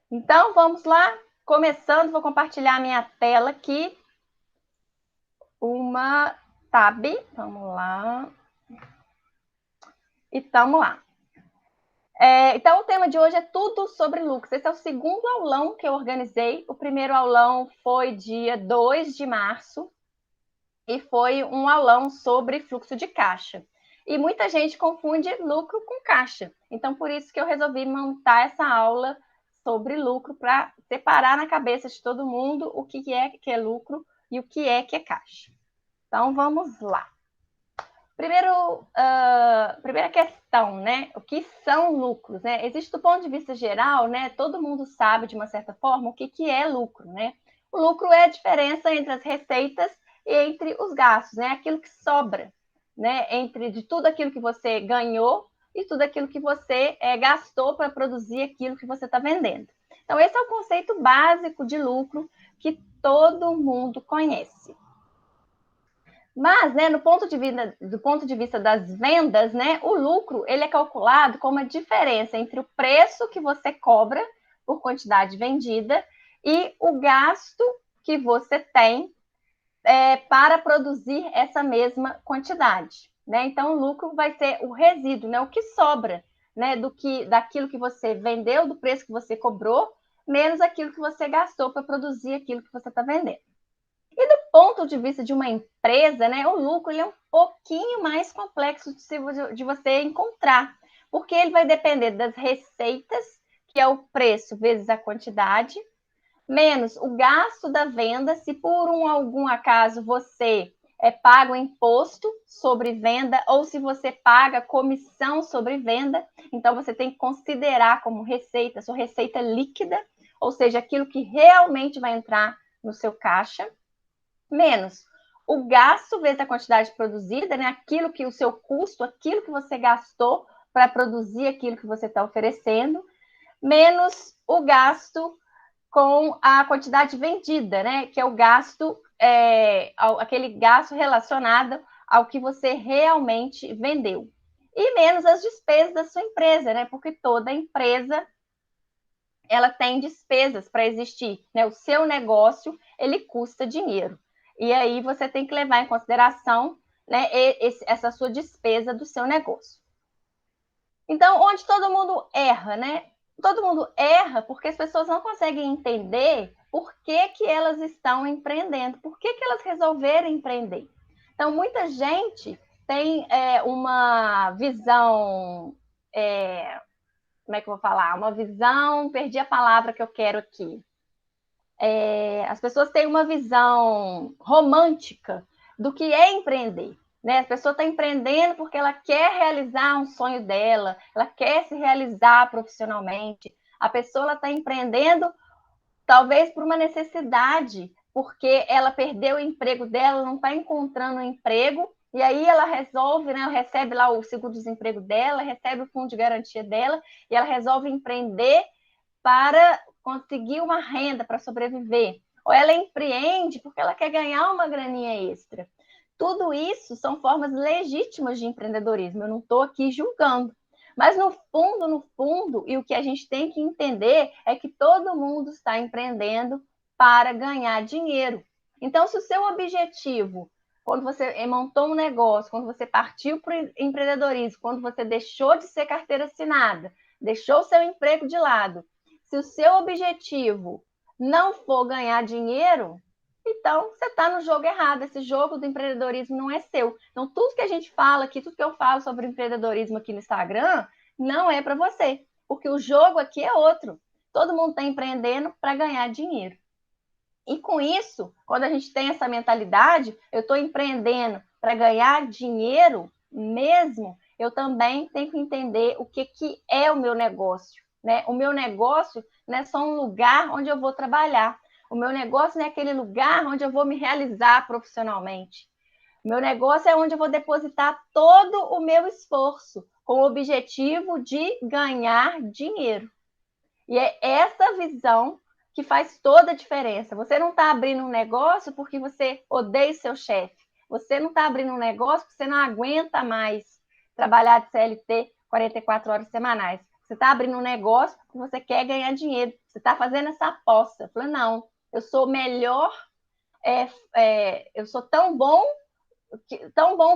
Então, vamos lá. Começando, vou compartilhar minha tela aqui. Uma tab. Vamos lá. E estamos lá. Então, o tema de hoje é tudo sobre lucros. Esse é o segundo aulão que eu organizei. O primeiro aulão foi dia 2 de março e foi um aulão sobre fluxo de caixa. E muita gente confunde lucro com caixa. Então, por isso que eu resolvi montar essa aula sobre lucro para separar na cabeça de todo mundo o que é lucro e o que é caixa. Então, vamos lá. Primeira questão, né? O que são lucros, né? Existe do ponto de vista geral, né? Todo mundo sabe de uma certa forma o que é lucro, né? O lucro é a diferença entre as receitas e entre os gastos, né? Aquilo que sobra, né? Entre de tudo aquilo que você ganhou e tudo aquilo que você gastou para produzir aquilo que você está vendendo. Então, esse é o conceito básico de lucro que todo mundo conhece. Mas, né, do ponto de vista das vendas, né, o lucro ele é calculado como a diferença entre o preço que você cobra por quantidade vendida e o gasto que você tem para produzir essa mesma quantidade. Né? Então, o lucro vai ser o resíduo, né, o que sobra, né, daquilo que você vendeu, do preço que você cobrou, menos aquilo que você gastou para produzir aquilo que você está vendendo. E do ponto de vista de uma empresa, né, o lucro ele é um pouquinho mais complexo de você encontrar, porque ele vai depender das receitas, que é o preço vezes a quantidade, menos o gasto da venda, se por algum acaso você paga o imposto sobre venda ou se você paga comissão sobre venda, então você tem que considerar como receita, sua receita líquida, ou seja, aquilo que realmente vai entrar no seu caixa, menos o gasto vezes a quantidade produzida, né? Aquilo que o seu custo, aquilo que você gastou para produzir aquilo que você está oferecendo, menos o gasto com a quantidade vendida, né? Que é o gasto, aquele gasto relacionado ao que você realmente vendeu. E menos as despesas da sua empresa, né? Porque toda empresa ela tem despesas para existir, né? O seu negócio ele custa dinheiro e aí você tem que levar em consideração, né, essa sua despesa do seu negócio. Então, onde todo mundo erra, né? Todo mundo erra porque as pessoas não conseguem entender por que elas estão empreendendo, por que elas resolveram empreender. Então, muita gente tem uma visão como é que eu vou falar? Uma visão, perdi a palavra que eu quero aqui. As pessoas têm uma visão romântica do que é empreender. Né? A pessoa está empreendendo porque ela quer realizar um sonho dela, ela quer se realizar profissionalmente. A pessoa está empreendendo talvez por uma necessidade, porque ela perdeu o emprego dela, não está encontrando um emprego, e aí ela resolve, né, recebe lá o seguro-desemprego dela, recebe o fundo de garantia dela, e ela resolve empreender para conseguir uma renda para sobreviver. Ou ela empreende porque ela quer ganhar uma graninha extra. Tudo isso são formas legítimas de empreendedorismo. Eu não estou aqui julgando. Mas no fundo, e o que a gente tem que entender é que todo mundo está empreendendo para ganhar dinheiro. Então, se o seu objetivo, quando você montou um negócio, quando você partiu para o empreendedorismo, quando você deixou de ser carteira assinada, deixou o seu emprego de lado, se o seu objetivo não for ganhar dinheiro, então você está no jogo errado. Esse jogo do empreendedorismo não é seu. Então, tudo que a gente fala aqui, tudo que eu falo sobre empreendedorismo aqui no Instagram, não é para você. Porque o jogo aqui é outro. Todo mundo está empreendendo para ganhar dinheiro. E com isso, quando a gente tem essa mentalidade, eu estou empreendendo para ganhar dinheiro mesmo, eu também tenho que entender o que é o meu negócio. Né? O meu negócio não é só um lugar onde eu vou trabalhar. O meu negócio não é aquele lugar onde eu vou me realizar profissionalmente. O meu negócio é onde eu vou depositar todo o meu esforço com o objetivo de ganhar dinheiro. E é essa visão que faz toda a diferença. Você não está abrindo um negócio porque você odeia seu chefe. Você não está abrindo um negócio porque você não aguenta mais trabalhar de CLT 44 horas semanais. Você está abrindo um negócio porque você quer ganhar dinheiro. Você está fazendo essa aposta. Eu falei, não, eu sou melhor, eu sou tão bom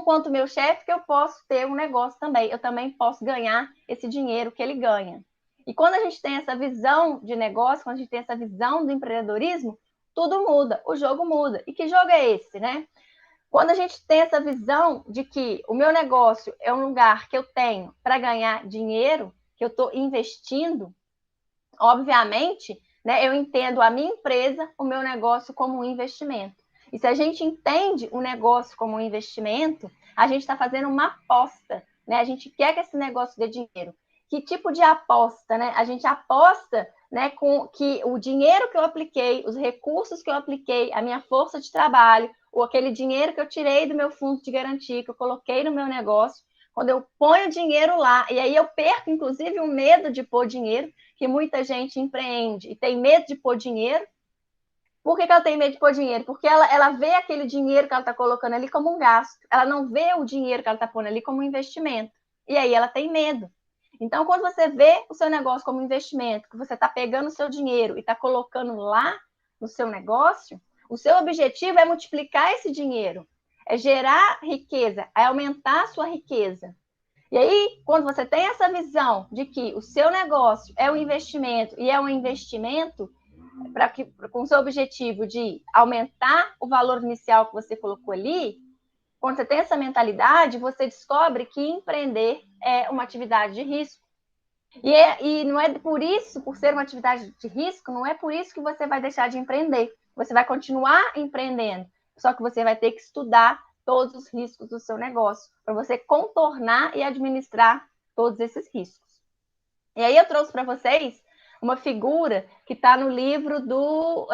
quanto o meu chefe que eu posso ter um negócio também. Eu também posso ganhar esse dinheiro que ele ganha. E quando a gente tem essa visão de negócio, quando a gente tem essa visão do empreendedorismo, tudo muda, o jogo muda. E que jogo é esse, né? Quando a gente tem essa visão de que o meu negócio é um lugar que eu tenho para ganhar dinheiro, que eu estou investindo, obviamente, né, eu entendo a minha empresa, o meu negócio como um investimento. E se a gente entende o negócio como um investimento, a gente está fazendo uma aposta, né? A gente quer que esse negócio dê dinheiro. Que tipo de aposta, né? A gente aposta, né, com que o dinheiro que eu apliquei, os recursos que eu apliquei, a minha força de trabalho, ou aquele dinheiro que eu tirei do meu fundo de garantia, que eu coloquei no meu negócio, quando eu ponho dinheiro lá, e aí eu perco, inclusive, o medo de pôr dinheiro, que muita gente empreende e tem medo de pôr dinheiro. Por que ela tem medo de pôr dinheiro? Porque ela vê aquele dinheiro que ela está colocando ali como um gasto. Ela não vê o dinheiro que ela está pondo ali como um investimento. E aí ela tem medo. Então, quando você vê o seu negócio como investimento, que você está pegando o seu dinheiro e está colocando lá no seu negócio, o seu objetivo é multiplicar esse dinheiro, é gerar riqueza, é aumentar a sua riqueza. E aí, quando você tem essa visão de que o seu negócio é um investimento e é um investimento com o seu objetivo de aumentar o valor inicial que você colocou ali, quando você tem essa mentalidade, você descobre que empreender é uma atividade de risco. E não é por isso, por ser uma atividade de risco, não é por isso que você vai deixar de empreender. Você vai continuar empreendendo, só que você vai ter que estudar todos os riscos do seu negócio, para você contornar e administrar todos esses riscos. E aí eu trouxe para vocês uma figura que está no livro do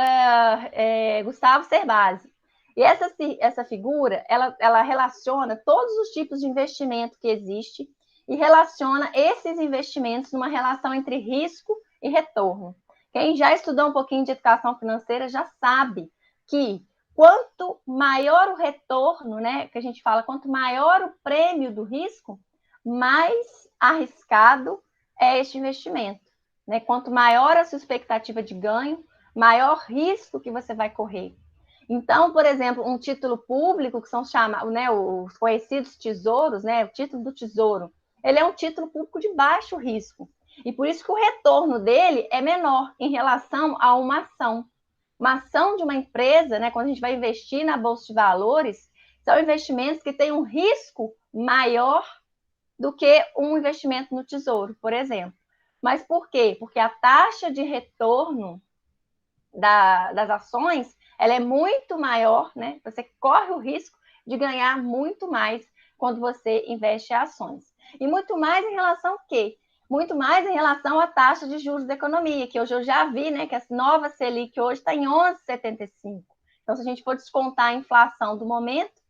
Gustavo Cerbasi. E essa figura, ela relaciona todos os tipos de investimento que existe e relaciona esses investimentos numa relação entre risco e retorno. Quem já estudou um pouquinho de educação financeira já sabe que quanto maior o retorno, né, que a gente fala, quanto maior o prêmio do risco, mais arriscado é este investimento. Né? Quanto maior a sua expectativa de ganho, maior risco que você vai correr. Então, por exemplo, um título público, que são chamados, né, os conhecidos tesouros, né, o título do tesouro, ele é um título público de baixo risco. E por isso que o retorno dele é menor em relação a uma ação. Uma ação de uma empresa, né, quando a gente vai investir na Bolsa de Valores, são investimentos que têm um risco maior do que um investimento no tesouro, por exemplo. Mas por quê? Porque a taxa de retorno das ações ela é muito maior, né? Você corre o risco de ganhar muito mais quando você investe em ações. E muito mais em relação ao quê? Muito mais em relação à taxa de juros da economia, que hoje eu já vi, né, que a nova Selic hoje está em 11,75. Então, se a gente for descontar a inflação do momento,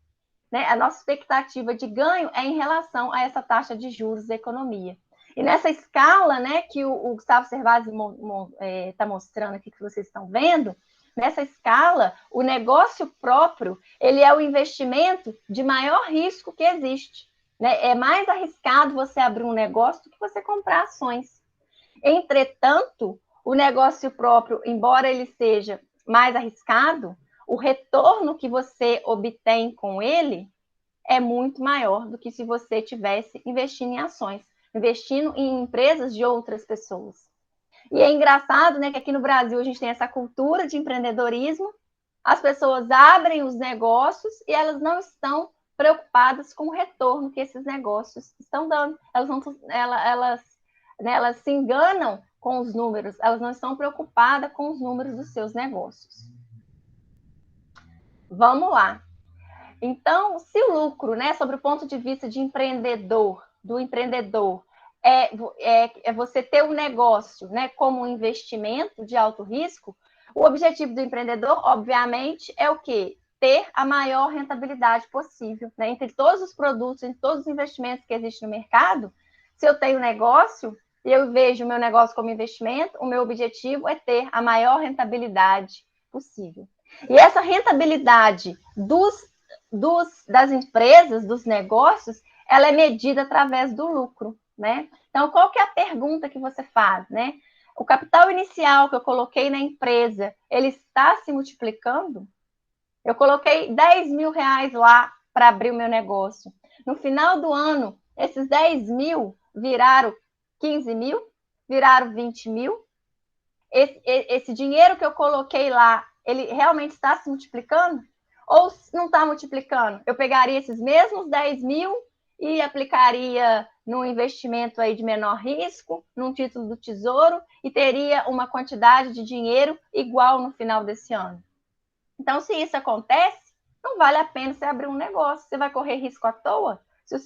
né, a nossa expectativa de ganho é em relação a essa taxa de juros da economia. E nessa escala, né, que o Gustavo Cerbasi está mostrando aqui, que vocês estão vendo, nessa escala, o negócio próprio, ele é o investimento de maior risco que existe. Né? É mais arriscado você abrir um negócio do que você comprar ações. Entretanto, o negócio próprio, embora ele seja mais arriscado, o retorno que você obtém com ele é muito maior do que se você tivesse investindo em ações, investindo em empresas de outras pessoas. E é engraçado, né, que aqui no Brasil a gente tem essa cultura de empreendedorismo, as pessoas abrem os negócios e elas não estão preocupadas com o retorno que esses negócios estão dando. Elas se enganam com os números, elas não estão preocupadas com os números dos seus negócios. Vamos lá. Então, se o lucro, né, sobre o ponto de vista de empreendedor, do empreendedor, é você ter um negócio, né, como um investimento de alto risco, o objetivo do empreendedor, obviamente, é o quê? Ter a maior rentabilidade possível, né? Entre todos os produtos, entre todos os investimentos que existem no mercado, se eu tenho negócio e eu vejo o meu negócio como investimento, o meu objetivo é ter a maior rentabilidade possível. E essa rentabilidade das empresas, dos negócios, ela é medida através do lucro. né? Então, qual que é a pergunta que você faz, né? O capital inicial que eu coloquei na empresa, ele está se multiplicando? Eu coloquei 10 mil reais lá para abrir o meu negócio. No final do ano, esses 10 mil viraram 15 mil, viraram 20 mil. Esse dinheiro que eu coloquei lá, ele realmente está se multiplicando? Ou não está multiplicando? Eu pegaria esses mesmos 10 mil e aplicaria num investimento aí de menor risco, num título do Tesouro, e teria uma quantidade de dinheiro igual no final desse ano. Então, se isso acontece, não vale a pena você abrir um negócio. Você vai correr risco à toa se o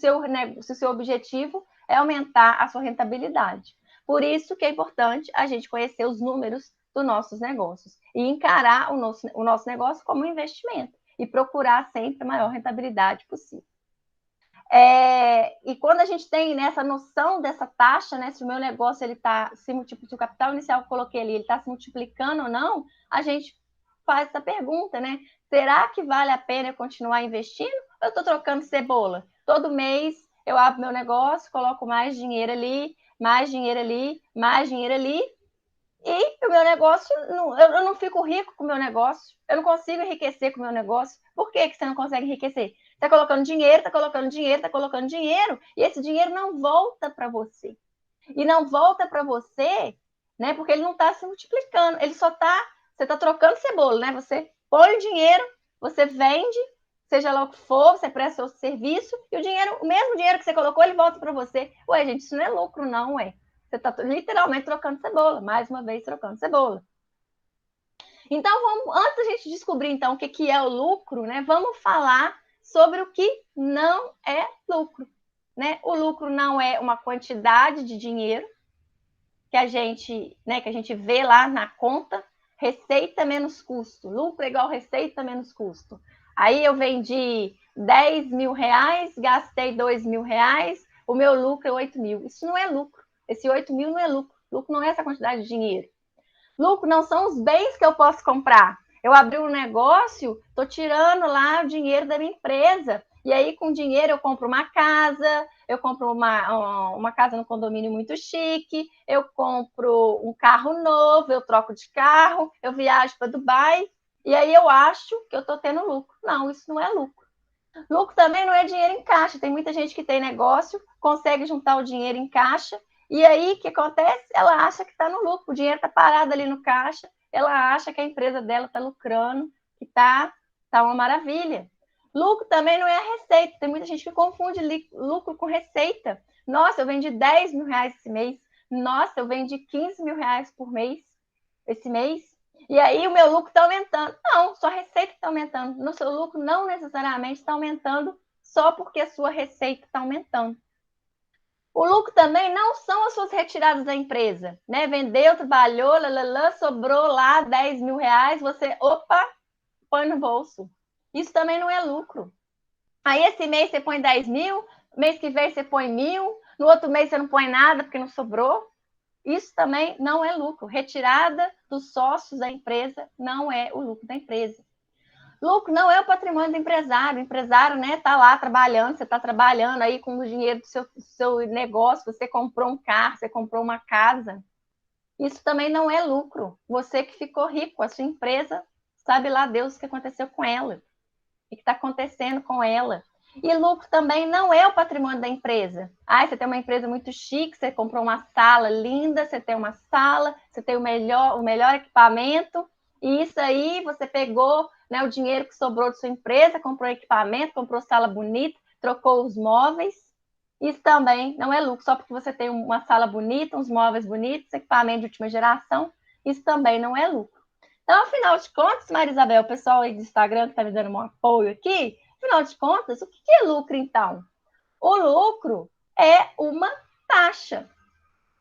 seu objetivo é aumentar a sua rentabilidade. Por isso que é importante a gente conhecer os números dos nossos negócios e encarar o nosso negócio como um investimento e procurar sempre a maior rentabilidade possível. E quando a gente tem essa noção dessa taxa, né, se o meu negócio ele está se multiplicando, se o capital inicial que eu coloquei ali ele está se multiplicando ou não, a gente faz essa pergunta, né? Será que vale a pena eu continuar investindo? Ou eu estou trocando cebola? Todo mês eu abro meu negócio, coloco mais dinheiro ali, mais dinheiro ali, mais dinheiro ali, e o meu negócio, eu não fico rico com o meu negócio, eu não consigo enriquecer com o meu negócio. Por que você não consegue enriquecer? Está colocando dinheiro, está colocando dinheiro, está colocando dinheiro, e esse dinheiro não volta para você. E não volta para você, né? Porque ele não está se multiplicando, ele só está. Você está trocando cebola, né? Você põe o dinheiro, você vende, seja lá o que for, você presta o seu serviço, e o dinheiro, o mesmo dinheiro que você colocou, ele volta para você. Ué, gente, isso não é lucro, não, ué. Você está literalmente trocando cebola, mais uma vez trocando cebola. Então, antes da gente descobrir então o que é o lucro, né? Vamos falar sobre o que não é lucro, né? O lucro não é uma quantidade de dinheiro que a gente vê lá na conta, receita menos custo. Lucro é igual receita menos custo. Aí eu vendi 10 mil reais, gastei 2 mil reais, o meu lucro é 8 mil. Isso não é lucro. Esse 8 mil não é lucro. Lucro não é essa quantidade de dinheiro. Lucro não são os bens que eu posso comprar. Eu abri um negócio, estou tirando lá o dinheiro da minha empresa. E aí, com dinheiro, eu compro uma casa, eu compro uma casa no condomínio muito chique, eu compro um carro novo, eu troco de carro, eu viajo para Dubai, e aí eu acho que eu estou tendo lucro. Não, isso não é lucro. Lucro também não é dinheiro em caixa. Tem muita gente que tem negócio, consegue juntar o dinheiro em caixa, e aí o que acontece? Ela acha que está no lucro, o dinheiro está parado ali no caixa, ela acha que a empresa dela está lucrando, que tá uma maravilha. Lucro também não é a receita. Tem muita gente que confunde lucro com receita. Nossa, eu vendi 10 mil reais esse mês. Nossa, eu vendi 15 mil reais por mês esse mês. E aí o meu lucro está aumentando. Não, sua receita está aumentando. No seu lucro não necessariamente está aumentando só porque a sua receita está aumentando. O lucro também não são as suas retiradas da empresa, né? Vendeu, trabalhou, sobrou lá 10 mil reais, você, opa, põe no bolso. Isso também não é lucro. Aí esse mês você põe 10 mil, mês que vem você põe 1.000, no outro mês você não põe nada porque não sobrou. Isso também não é lucro. Retirada dos sócios da empresa não é o lucro da empresa. Lucro não é o patrimônio do empresário. O empresário, né, tá lá trabalhando, você está trabalhando aí com o dinheiro do seu negócio, você comprou um carro, você comprou uma casa. Isso também não é lucro. Você que ficou rico, a sua empresa, sabe lá Deus o que aconteceu com ela, o que está acontecendo com ela. E lucro também não é o patrimônio da empresa. Ah, você tem uma empresa muito chique, você comprou uma sala linda, você tem uma sala, você tem o melhor equipamento, e isso aí você pegou, né, o dinheiro que sobrou de sua empresa, comprou equipamento, comprou sala bonita, trocou os móveis. Isso também não é lucro, só porque você tem uma sala bonita, uns móveis bonitos, equipamento de última geração, isso também não é lucro. Então, afinal de contas, Maria Isabel, o pessoal aí do Instagram que está me dando um apoio aqui, afinal de contas, o que é lucro, então? O lucro é uma taxa.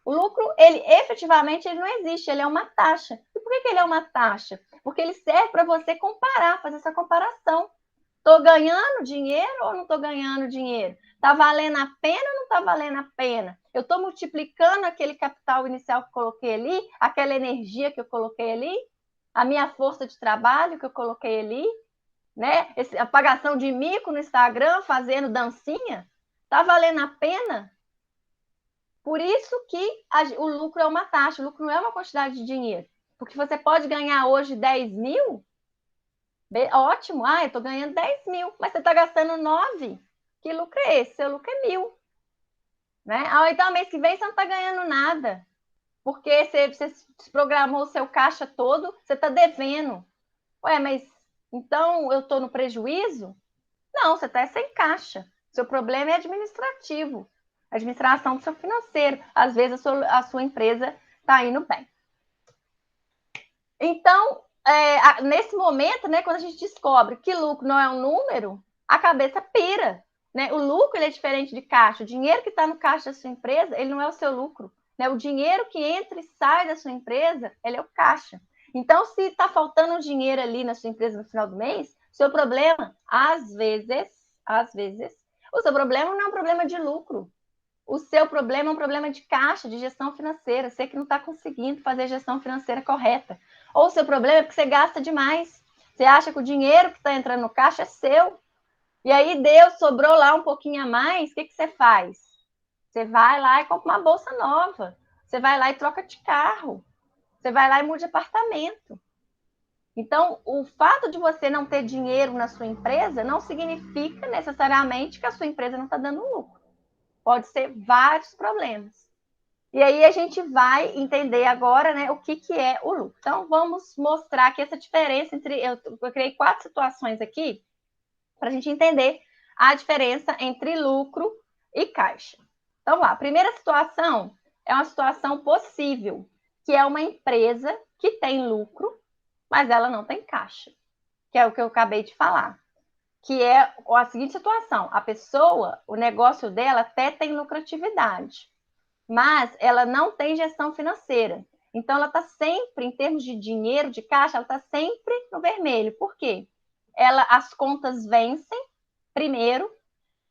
O lucro, ele efetivamente ele não existe, ele é uma taxa. E por que ele é uma taxa? Porque ele serve para você comparar, fazer essa comparação. Estou ganhando dinheiro ou não estou ganhando dinheiro? Está valendo a pena ou não está valendo a pena? Eu estou multiplicando aquele capital inicial que eu coloquei ali, aquela energia que eu coloquei ali, a minha força de trabalho que eu coloquei ali, né? A pagação de mico no Instagram, fazendo dancinha, tá valendo a pena? Por isso que o lucro é uma taxa, o lucro não é uma quantidade de dinheiro. Porque você pode ganhar hoje 10 mil, ótimo, eu estou ganhando 10 mil, mas você está gastando 9. Que lucro é esse? Seu lucro é 1.000. Né? Então, mês que vem você não está ganhando nada, porque você programou o seu caixa todo, você está devendo. Ué, mas então eu estou no prejuízo? Não, você está sem caixa. Seu problema é administrativo, administração do seu financeiro. Às vezes a sua empresa está indo bem. Então, nesse momento, né, quando a gente descobre que lucro não é um número, a cabeça pira. Né? O lucro ele é diferente de caixa. O dinheiro que está no caixa da sua empresa, ele não é o seu lucro. Né? O dinheiro que entra e sai da sua empresa, ele é o caixa. Então, se está faltando dinheiro ali na sua empresa no final do mês, seu problema, às vezes, o seu problema não é um problema de lucro. O seu problema é um problema de caixa, de gestão financeira. Você que não está conseguindo fazer a gestão financeira correta. Ou o seu problema é porque você gasta demais. Você acha que o dinheiro que está entrando no caixa é seu. E aí Deus sobrou lá um pouquinho a mais. O que você faz? Você vai lá e compra uma bolsa nova. Você vai lá e troca de carro. Você vai lá e muda de apartamento. Então, o fato de você não ter dinheiro na sua empresa não significa necessariamente que a sua empresa não está dando lucro. Pode ser vários problemas. E aí a gente vai entender agora, né, o que é o lucro. Então, vamos mostrar aqui essa diferença entre... Eu criei 4 situações aqui para a gente entender a diferença entre lucro e caixa. Então, lá, a primeira situação é uma situação possível, que é uma empresa que tem lucro, mas ela não tem caixa, que é o que eu acabei de falar. Que é a seguinte situação: a pessoa, o negócio dela até tem lucratividade, mas ela não tem gestão financeira. Então, ela está sempre, em termos de dinheiro, de caixa, ela está sempre no vermelho. Por quê? As contas vencem primeiro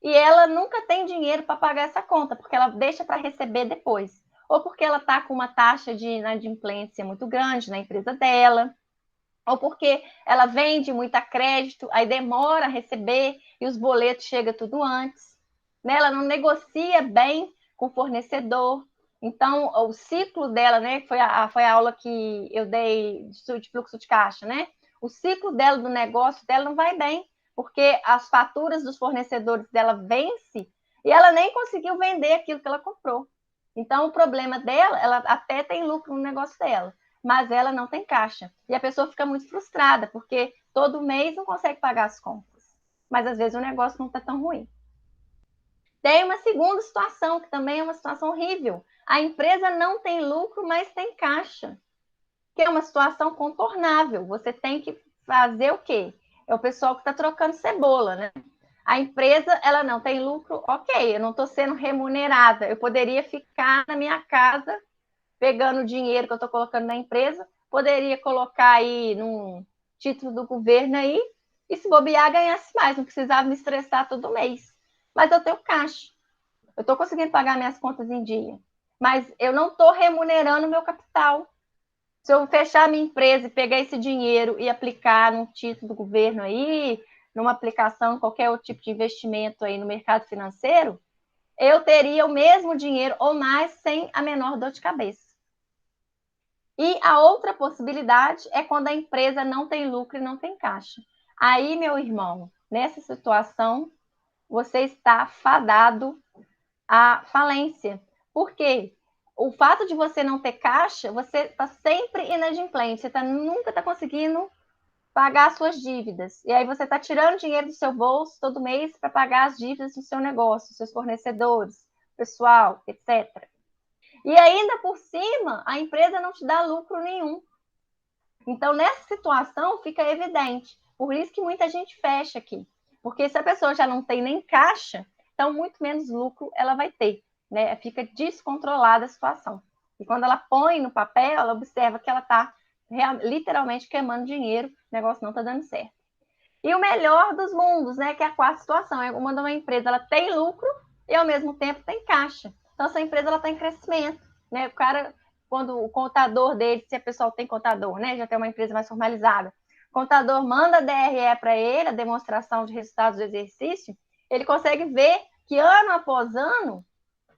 e ela nunca tem dinheiro para pagar essa conta, porque ela deixa para receber depois. Ou porque ela está com uma taxa de inadimplência muito grande na empresa dela, ou porque ela vende muito a crédito, aí demora a receber e os boletos chegam tudo antes. Né? Ela não negocia bem com o fornecedor. Então, o ciclo dela, né, foi a aula que eu dei de fluxo de caixa, né? O ciclo dela, do negócio dela, não vai bem, porque as faturas dos fornecedores dela vencem e ela nem conseguiu vender aquilo que ela comprou. Então, o problema dela, ela até tem lucro no negócio dela, mas ela não tem caixa. E a pessoa fica muito frustrada, porque todo mês não consegue pagar as contas. Mas às vezes o negócio não está tão ruim. Tem uma segunda situação, que também é uma situação horrível. A empresa não tem lucro, mas tem caixa, que é uma situação contornável. Você tem que fazer o quê? É o pessoal que está trocando cebola, né? A empresa, ela não tem lucro, ok, eu não estou sendo remunerada. Eu poderia ficar na minha casa pegando o dinheiro que eu estou colocando na empresa, poderia colocar aí num título do governo aí, e se bobear, ganhasse mais, não precisava me estressar todo mês. Mas eu tenho caixa, eu estou conseguindo pagar minhas contas em dia, mas eu não estou remunerando o meu capital. Se eu fechar minha empresa e pegar esse dinheiro e aplicar num título do governo aí, numa aplicação, qualquer outro tipo de investimento aí no mercado financeiro, eu teria o mesmo dinheiro ou mais sem a menor dor de cabeça. E a outra possibilidade é quando a empresa não tem lucro e não tem caixa. Aí, meu irmão, nessa situação, você está fadado à falência. Por quê? O fato de você não ter caixa, você está sempre inadimplente, você nunca está conseguindo pagar as suas dívidas. E aí você está tirando dinheiro do seu bolso todo mês para pagar as dívidas do seu negócio, seus fornecedores, pessoal, etc. E ainda por cima, a empresa não te dá lucro nenhum. Então, nessa situação, fica evidente. Por isso que muita gente fecha aqui. Porque se a pessoa já não tem nem caixa, então muito menos lucro ela vai ter. Né? Fica descontrolada a situação. E quando ela põe no papel, ela observa que ela está literalmente queimando dinheiro, o negócio não está dando certo. E o melhor dos mundos, né, que é a quarta situação, é quando uma empresa ela tem lucro e ao mesmo tempo tem caixa. Então, essa empresa está em crescimento. Né? O cara, quando o contador dele, se a pessoa tem contador, né, já tem uma empresa mais formalizada, o contador manda a DRE para ele, a demonstração de resultados do exercício, ele consegue ver que ano após ano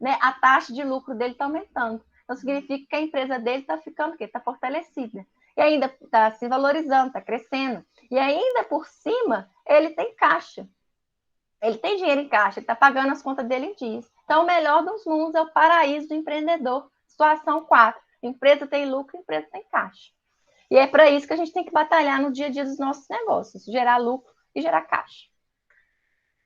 né, a taxa de lucro dele está aumentando. Então, significa que a empresa dele está ficando o quê? Está fortalecida. E ainda está se valorizando, está crescendo. E ainda por cima, ele tem caixa. Ele tem dinheiro em caixa, ele está pagando as contas dele em dias. Então, o melhor dos mundos é o paraíso do empreendedor. Situação 4. Empresa tem lucro, empresa tem caixa. E é para isso que a gente tem que batalhar no dia a dia dos nossos negócios, gerar lucro e gerar caixa.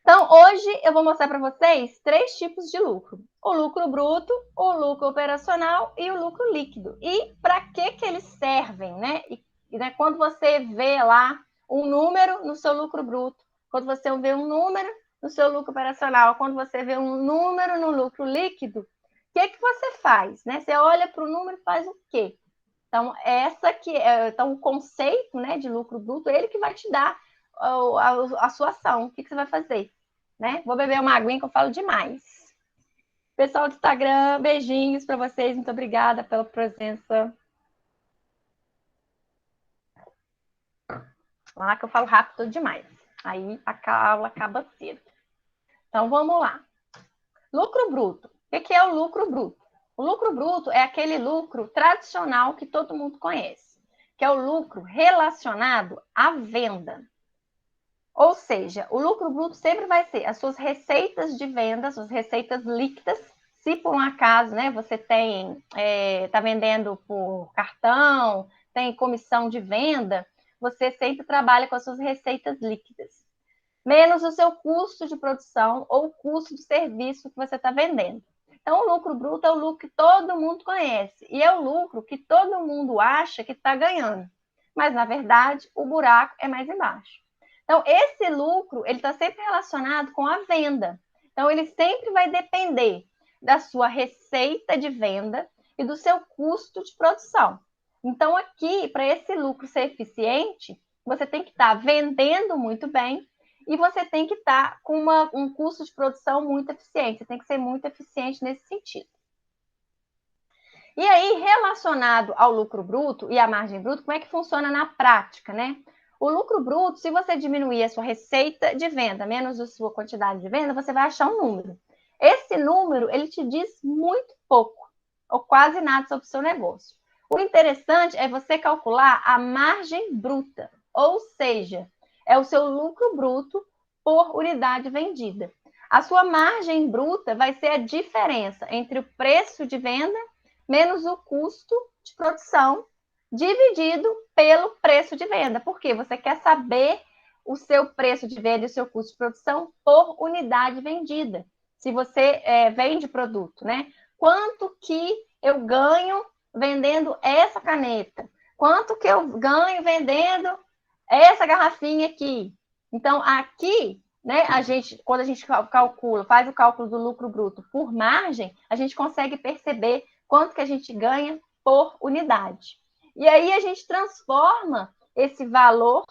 Então, hoje eu vou mostrar para vocês 3 tipos de lucro. O lucro bruto, o lucro operacional e o lucro líquido. E para que eles servem, né? Né? Quando você vê lá um número no seu lucro bruto, quando você vê um número no seu lucro operacional, quando você vê um número no lucro líquido, o que você faz? Né? Você olha para o número e faz o quê? Então, então, o conceito, né, de lucro bruto, ele que vai te dar a sua ação. O que você vai fazer? Né? Vou beber uma aguinha que eu falo demais. Pessoal do Instagram, beijinhos para vocês. Muito obrigada pela presença. Lá que eu falo rápido demais. Aí a aula acaba cedo. Então, vamos lá. Lucro bruto. O que é o lucro bruto? O lucro bruto é aquele lucro tradicional que todo mundo conhece, que é o lucro relacionado à venda. Ou seja, o lucro bruto sempre vai ser as suas receitas de venda, suas receitas líquidas. Se por um acaso, né, você está vendendo por cartão, tem comissão de venda, você sempre trabalha com as suas receitas líquidas, menos o seu custo de produção ou o custo de serviço que você está vendendo. Então, o lucro bruto é o lucro que todo mundo conhece e é o lucro que todo mundo acha que está ganhando. Mas, na verdade, o buraco é mais embaixo. Então, esse lucro, ele está sempre relacionado com a venda. Então, ele sempre vai depender da sua receita de venda e do seu custo de produção. Então, aqui, para esse lucro ser eficiente, você tem que estar vendendo muito bem e você tem que estar com um custo de produção muito eficiente. Você tem que ser muito eficiente nesse sentido. E aí, relacionado ao lucro bruto e à margem bruta, como é que funciona na prática, né? O lucro bruto, se você diminuir a sua receita de venda menos a sua quantidade de venda, você vai achar um número. Esse número, ele te diz muito pouco, ou quase nada sobre o seu negócio. O interessante é você calcular a margem bruta, ou seja, é o seu lucro bruto por unidade vendida. A sua margem bruta vai ser a diferença entre o preço de venda menos o custo de produção dividido pelo preço de venda. Porque você quer saber o seu preço de venda e o seu custo de produção por unidade vendida. Se você vende produto, né? Quanto que eu ganho vendendo essa caneta? Quanto que eu ganho vendendo essa garrafinha aqui? Então, aqui, né, quando a gente calcula, faz o cálculo do lucro bruto por margem, a gente consegue perceber quanto que a gente ganha por unidade. E aí a gente transforma esse valor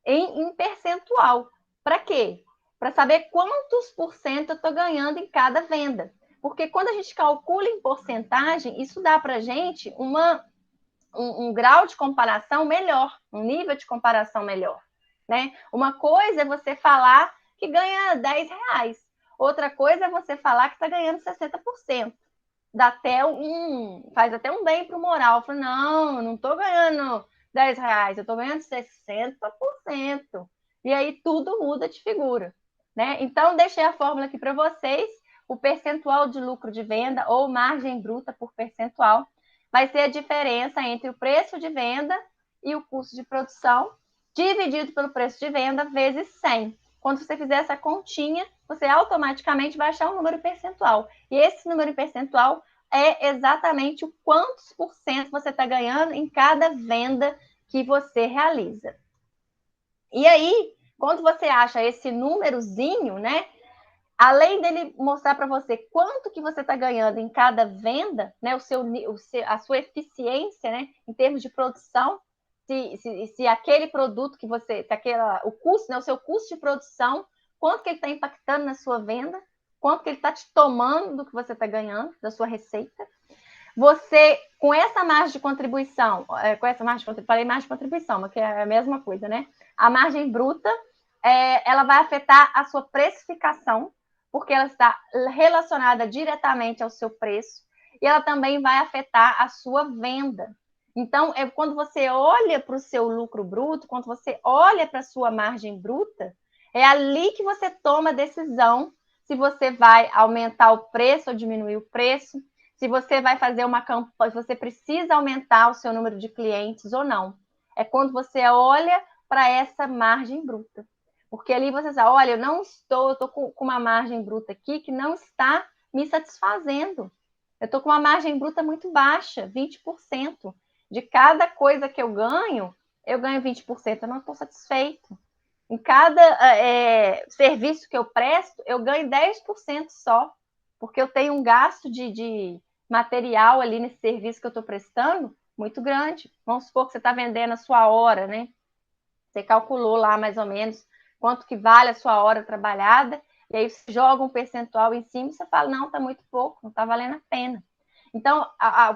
em percentual. Para quê? Para saber quantos por cento eu estou ganhando em cada venda. Porque quando a gente calcula em porcentagem, isso dá para a gente um grau de comparação melhor, um nível de comparação melhor. Né? Uma coisa é você falar que ganha R$10, outra coisa é você falar que está ganhando 60%. Faz até um bem para o moral. Falo, não estou ganhando R$10, eu estou ganhando 60%. E aí tudo muda de figura. Né? Então, deixei a fórmula aqui para vocês. O percentual de lucro de venda ou margem bruta por percentual vai ser a diferença entre o preço de venda e o custo de produção dividido pelo preço de venda vezes 100. Quando você fizer essa continha, você automaticamente vai achar um número percentual. E esse número percentual é exatamente o quantos por cento você está ganhando em cada venda que você realiza. E aí, quando você acha esse númerozinho, né? Além dele mostrar para você quanto que você está ganhando em cada venda, né? A sua eficiência, né? Em termos de produção, se aquele produto que você, o custo, né, o seu custo de produção, quanto que ele está impactando na sua venda, quanto que ele está te tomando do que você está ganhando, da sua receita. Você, com essa margem de contribuição, falei margem de contribuição, mas que é a mesma coisa, né? A margem bruta, ela vai afetar a sua precificação, porque ela está relacionada diretamente ao seu preço e ela também vai afetar a sua venda. Então, quando você olha para o seu lucro bruto, quando você olha para a sua margem bruta, é ali que você toma a decisão se você vai aumentar o preço ou diminuir o preço, se você vai fazer uma campanha, se você precisa aumentar o seu número de clientes ou não. É quando você olha para essa margem bruta. Porque ali você diz, olha, eu estou com uma margem bruta aqui que não está me satisfazendo. Eu estou com uma margem bruta muito baixa, 20%. De cada coisa que eu ganho 20%. Eu não estou satisfeito. Em cada serviço que eu presto, eu ganho 10% só, porque eu tenho um gasto de material ali nesse serviço que eu estou prestando muito grande. Vamos supor que você está vendendo a sua hora, né? Você calculou lá mais ou menos quanto que vale a sua hora trabalhada, e aí você joga um percentual em cima e você fala, não, está muito pouco, não está valendo a pena. Então,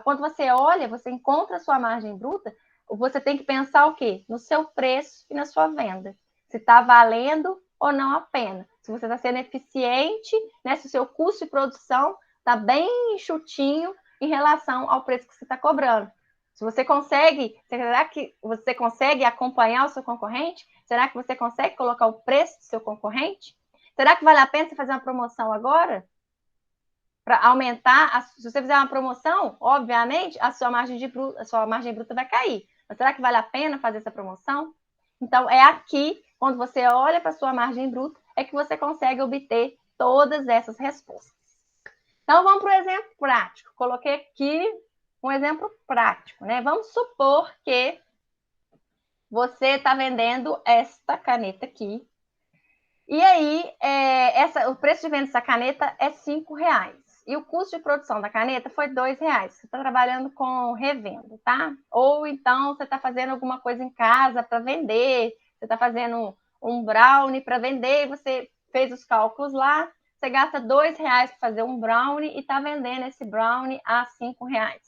quando você olha, você encontra a sua margem bruta, você tem que pensar o quê? No seu preço e na sua venda. Se está valendo ou não a pena. Se você está sendo eficiente, né? Se o seu custo de produção está bem enxutinho em relação ao preço que você está cobrando. Se você consegue, será que você consegue acompanhar o seu concorrente? Será que você consegue colocar o preço do seu concorrente? Será que vale a pena você fazer uma promoção agora? Para aumentar, se você fizer uma promoção, obviamente, a sua margem bruta vai cair. Mas será que vale a pena fazer essa promoção? Então, é aqui, quando você olha para a sua margem bruta, é que você consegue obter todas essas respostas. Então, vamos para o exemplo prático. Coloquei aqui um exemplo prático, né? Vamos supor que você está vendendo esta caneta aqui. E aí, o preço de venda dessa caneta é R$5. E o custo de produção da caneta foi R$2. Você está trabalhando com revenda, tá? Ou então você está fazendo alguma coisa em casa para vender, você está fazendo um brownie para vender, e você fez os cálculos lá, você gasta R$2 para fazer um brownie e está vendendo esse brownie a R$5.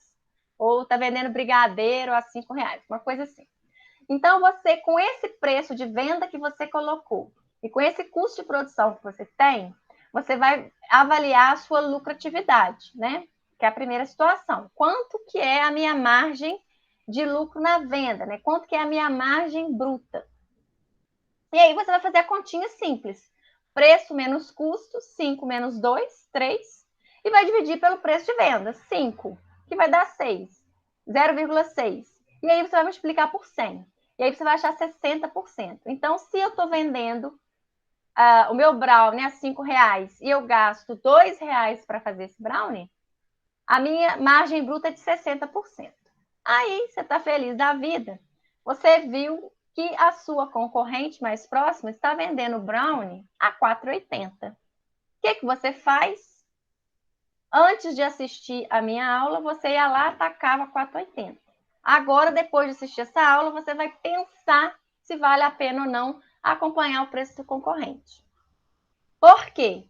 Ou está vendendo brigadeiro a R$5, uma coisa assim. Então, você, com esse preço de venda que você colocou e com esse custo de produção que você tem, você vai avaliar a sua lucratividade, né? Que é a primeira situação. Quanto que é a minha margem de lucro na venda, né? Quanto que é a minha margem bruta? E aí você vai fazer a continha simples. Preço menos custo, 5 menos 2, 3. E vai dividir pelo preço de venda, 5, que vai dar 6, 0,6. E aí você vai multiplicar por 100. E aí você vai achar 60%. Então, se eu estou vendendo o meu brownie a R$5 e eu gasto R$2 para fazer esse brownie, a minha margem bruta é de 60%. Aí você está feliz da vida. Você viu que a sua concorrente mais próxima está vendendo brownie a R$4,80. O que você faz? Antes de assistir a minha aula, você ia lá e atacava R$4,80. Agora, depois de assistir essa aula, você vai pensar se vale a pena ou não acompanhar o preço do concorrente. Por quê?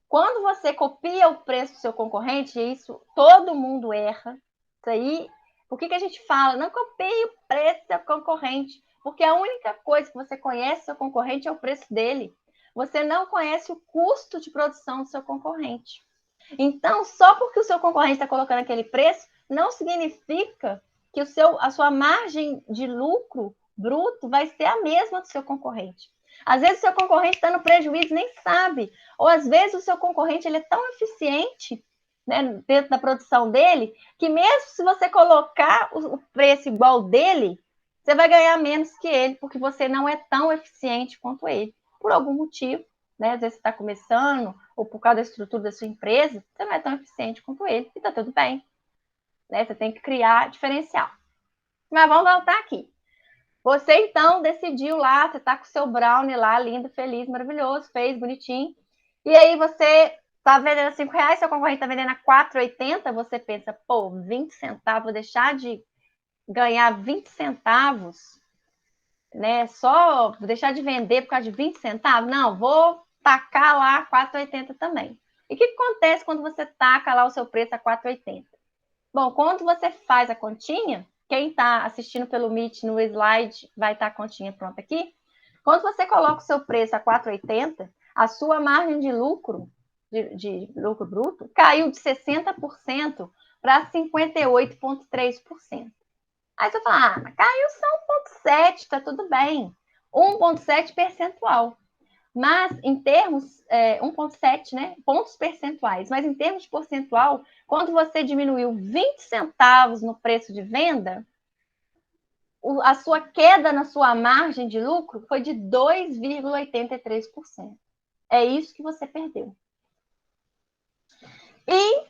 Quando você copia o preço do seu concorrente, isso todo mundo erra. Isso aí, por que a gente fala? Não copie o preço do seu concorrente, porque a única coisa que você conhece do seu concorrente é o preço dele. Você não conhece o custo de produção do seu concorrente. Então, só porque o seu concorrente está colocando aquele preço, não significa que a sua margem de lucro bruto vai ser a mesma do seu concorrente. Às vezes o seu concorrente está no prejuízo e nem sabe. Ou às vezes o seu concorrente ele é tão eficiente, né, dentro da produção dele, que mesmo se você colocar o preço igual dele, você vai ganhar menos que ele, porque você não é tão eficiente quanto ele, por algum motivo. Né? Às vezes você está começando, ou por causa da estrutura da sua empresa, você não é tão eficiente quanto ele, e está tudo bem. Né? Você tem que criar diferencial. Mas vamos voltar aqui. Você, então, decidiu lá, você está com o seu brownie lá, lindo, feliz, maravilhoso, fez, bonitinho. E aí você está vendendo a R$5, seu concorrente está vendendo a R$4,80, você pensa, pô, 20 centavos, vou deixar de ganhar 20 centavos, né? Só vou deixar de vender por causa de 20 centavos? Não, vou tacar lá R$4,80 também. E o que acontece quando você taca lá o seu preço a R$4,80? Bom, quando você faz a continha, quem está assistindo pelo Meet no slide vai estar a continha pronta aqui. Quando você coloca o seu preço a R$4,80, a sua margem de lucro de lucro bruto caiu de 60% para 58,3%. Aí você fala, mas caiu só 1,7, está tudo bem. 1,7 percentual. Mas em termos, 1,7, né, pontos percentuais, mas em termos de percentual, quando você diminuiu 20 centavos no preço de venda, a sua queda na sua margem de lucro foi de 2,83%. É isso que você perdeu. E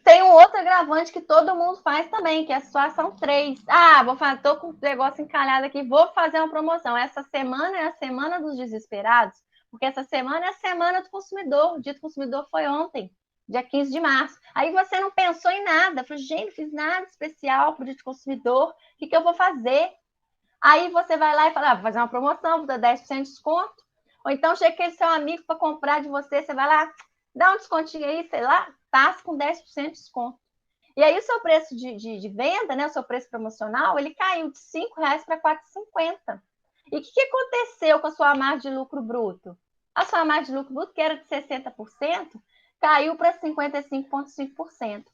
tem um outro agravante que todo mundo faz também, que é a situação 3. Tô com o negócio encalhado aqui, vou fazer uma promoção. Essa semana é a semana dos desesperados, porque essa semana é a semana do consumidor. O dia do consumidor foi ontem, dia 15 de março. Aí você não pensou em nada. Falou, gente, não fiz nada especial para o dia do consumidor. O que eu vou fazer? Aí você vai lá e fala, vou fazer uma promoção, vou dar 10% de desconto. Ou então chega aquele seu amigo para comprar de você, você vai lá, dá um descontinho aí, sei lá, passa com 10% de desconto. E aí o seu preço de venda, né, o seu preço promocional, ele caiu de R$ 5,00 para R$ 4,50. E o que aconteceu com a sua margem de lucro bruto? A sua margem de lucro bruto, que era de 60%, caiu para 55,5%.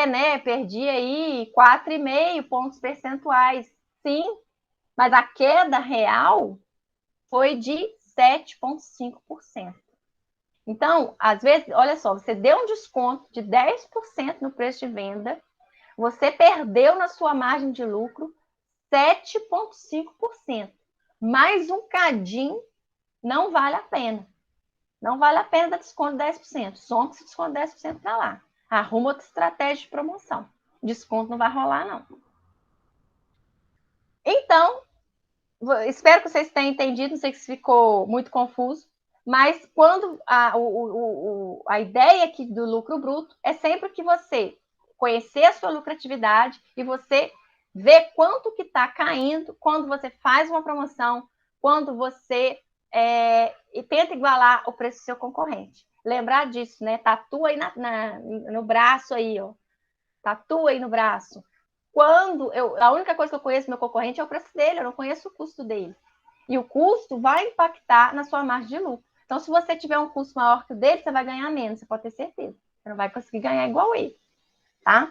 Né, perdi aí 4,5 pontos percentuais. Sim, mas a queda real foi de 7,5%. Então, às vezes, olha só, você deu um desconto de 10% no preço de venda, você perdeu na sua margem de lucro 7,5%. Mais um cadinho não vale a pena. Não vale a pena dar desconto de 10%. Soma esse desconto de 10% para lá. Arruma outra estratégia de promoção. Desconto não vai rolar, não. Então, espero que vocês tenham entendido, não sei se ficou muito confuso, mas quando a ideia aqui do lucro bruto é sempre que você conhecer a sua lucratividade e você ver quanto que está caindo quando você faz uma promoção, quando você tenta igualar o preço do seu concorrente. Lembrar disso, né? Tatua aí no braço aí, ó. Tatua aí no braço. A única coisa que eu conheço do meu concorrente é o preço dele, eu não conheço o custo dele. E o custo vai impactar na sua margem de lucro. Então, se você tiver um custo maior que o dele, você vai ganhar menos, você pode ter certeza. Você não vai conseguir ganhar igual ele, tá?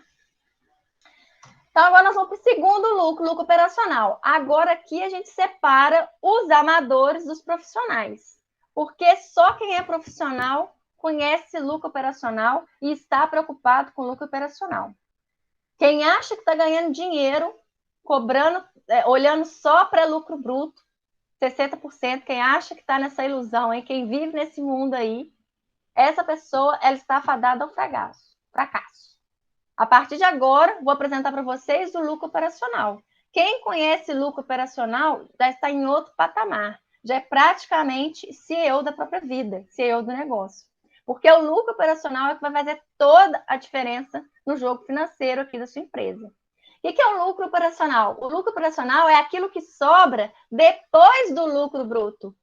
Então, agora nós vamos para o segundo lucro operacional. Agora aqui a gente separa os amadores dos profissionais. Porque só quem é profissional conhece lucro operacional e está preocupado com lucro operacional. Quem acha que está ganhando dinheiro, cobrando, olhando só para lucro bruto, 60%, quem acha que está nessa ilusão, hein? Quem vive nesse mundo aí, essa pessoa ela está fadada ao fracasso. A partir de agora, vou apresentar para vocês o lucro operacional. Quem conhece lucro operacional já está em outro patamar, já é praticamente CEO da própria vida, CEO do negócio. Porque o lucro operacional é que vai fazer toda a diferença no jogo financeiro aqui da sua empresa. O que é o lucro operacional? O lucro operacional é aquilo que sobra depois do lucro bruto.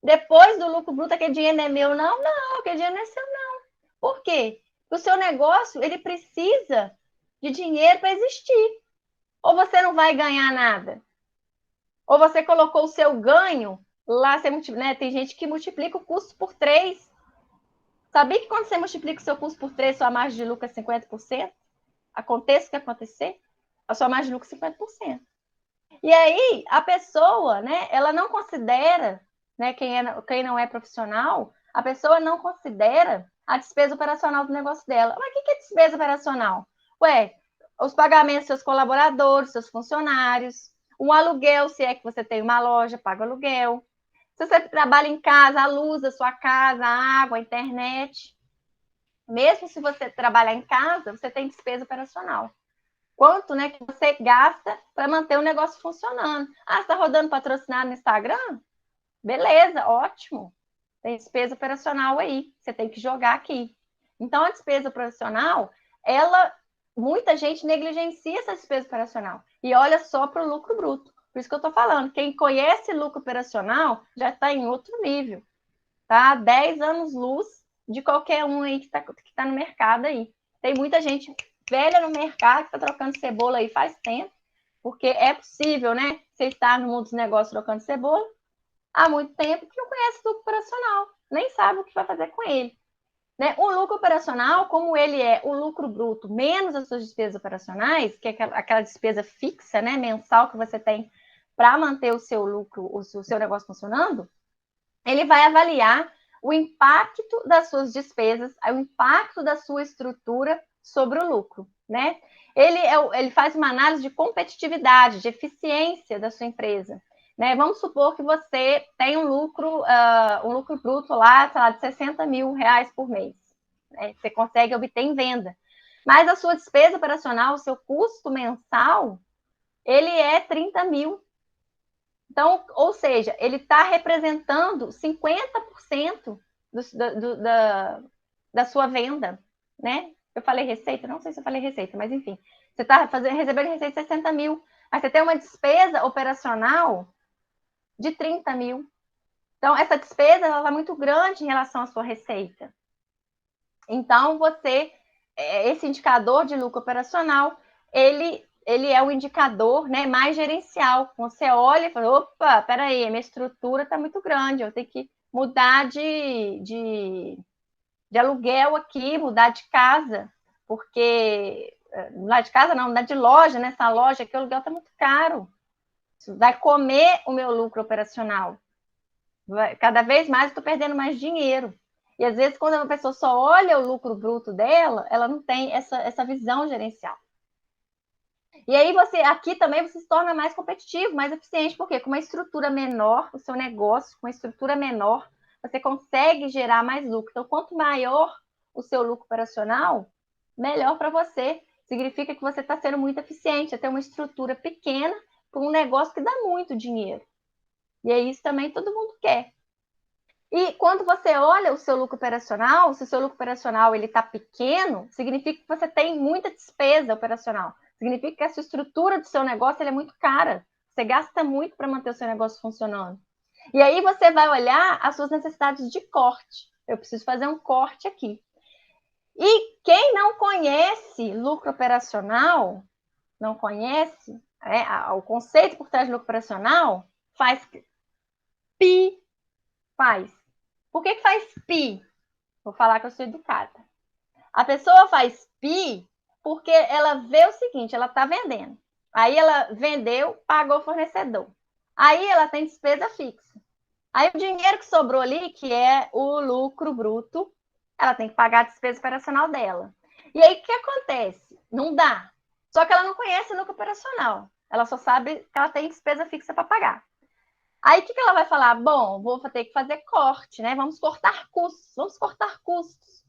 Depois do lucro bruto, aquele dinheiro não é meu, não? Não, aquele dinheiro não é seu, não. Por quê? O seu negócio, ele precisa de dinheiro para existir. Ou você não vai ganhar nada. Ou você colocou o seu ganho lá, né? Tem gente que multiplica o custo por 3. Sabia que quando você multiplica o seu custo por 3, sua margem de lucro é 50%? Aconteça o que acontecer, a sua margem de lucro é 50%. E aí, a pessoa, né, ela não considera, né, quem não é profissional, a pessoa não considera a despesa operacional do negócio dela. Mas o que é despesa operacional? Os pagamentos dos seus colaboradores, seus funcionários, um aluguel, se é que você tem uma loja, paga o aluguel. Se você trabalha em casa, a luz da sua casa, a água, a internet. Mesmo se você trabalhar em casa, você tem despesa operacional. Quanto, né, que você gasta para manter o negócio funcionando? Você está rodando patrocinado no Instagram? Beleza, ótimo. Tem despesa operacional aí, você tem que jogar aqui. Então, a despesa operacional, muita gente negligencia essa despesa operacional e olha só para o lucro bruto. Por isso que eu estou falando, quem conhece lucro operacional já está em outro nível, tá? 10 anos luz de qualquer um aí que tá no mercado aí. Tem muita gente velha no mercado que está trocando cebola aí faz tempo, porque é possível, né? Você estar no mundo dos negócios trocando cebola há muito tempo que não conhece lucro operacional. nem sabe o que vai fazer com ele. Né? O lucro operacional, como ele é o lucro bruto menos as suas despesas operacionais, que é aquela despesa fixa, né, mensal que você tem para manter o seu lucro, o seu negócio funcionando, ele vai avaliar o impacto das suas despesas, o impacto da sua estrutura sobre o lucro, né? Ele faz uma análise de competitividade, de eficiência da sua empresa. Né? Vamos supor que você tem um lucro bruto lá, sei lá, de 60 mil reais por mês. Né? Você consegue obter em venda. Mas a sua despesa operacional, o seu custo mensal, ele é 30 mil. Então, ou seja, ele está representando 50% da sua venda, né? Eu falei receita? Não sei se eu falei receita, mas enfim. Você está recebendo receita de 60 mil, mas você tem uma despesa operacional de 30 mil. Então, essa despesa é muito grande em relação à sua receita. Então, esse indicador de lucro operacional, ele é o indicador, né, mais gerencial. Você olha e fala, opa, peraí, minha estrutura está muito grande, eu tenho que mudar de aluguel aqui, mudar de casa, porque mudar de casa não, mudar de loja, nessa loja aqui o aluguel está muito caro. Isso vai comer o meu lucro operacional. Cada vez mais eu estou perdendo mais dinheiro. E às vezes, quando a pessoa só olha o lucro bruto dela, ela não tem essa visão gerencial. E aí aqui também você se torna mais competitivo, mais eficiente, porque com uma estrutura menor, o seu negócio, com uma estrutura menor, você consegue gerar mais lucro. Então, quanto maior o seu lucro operacional, melhor para você. Significa que você está sendo muito eficiente, até uma estrutura pequena para um negócio que dá muito dinheiro. E é isso também todo mundo quer. E quando você olha o seu lucro operacional, se o seu lucro operacional está pequeno, significa que você tem muita despesa operacional. Significa que a sua estrutura do seu negócio é muito cara. Você gasta muito para manter o seu negócio funcionando. E aí você vai olhar as suas necessidades de corte. Eu preciso fazer um corte aqui. E quem não conhece lucro operacional, não conhece o conceito por trás do lucro operacional, faz pi, faz. Por que faz pi? Vou falar que eu sou educada. A pessoa faz pi porque ela vê o seguinte, ela está vendendo. Aí ela vendeu, pagou o fornecedor. Aí ela tem despesa fixa. Aí o dinheiro que sobrou ali, que é o lucro bruto, ela tem que pagar a despesa operacional dela. E aí o que acontece? Não dá. Só que ela não conhece o lucro operacional. Ela só sabe que ela tem despesa fixa para pagar. Aí o que ela vai falar? Bom, vou ter que fazer corte, né? Vamos cortar custos, vamos cortar custos.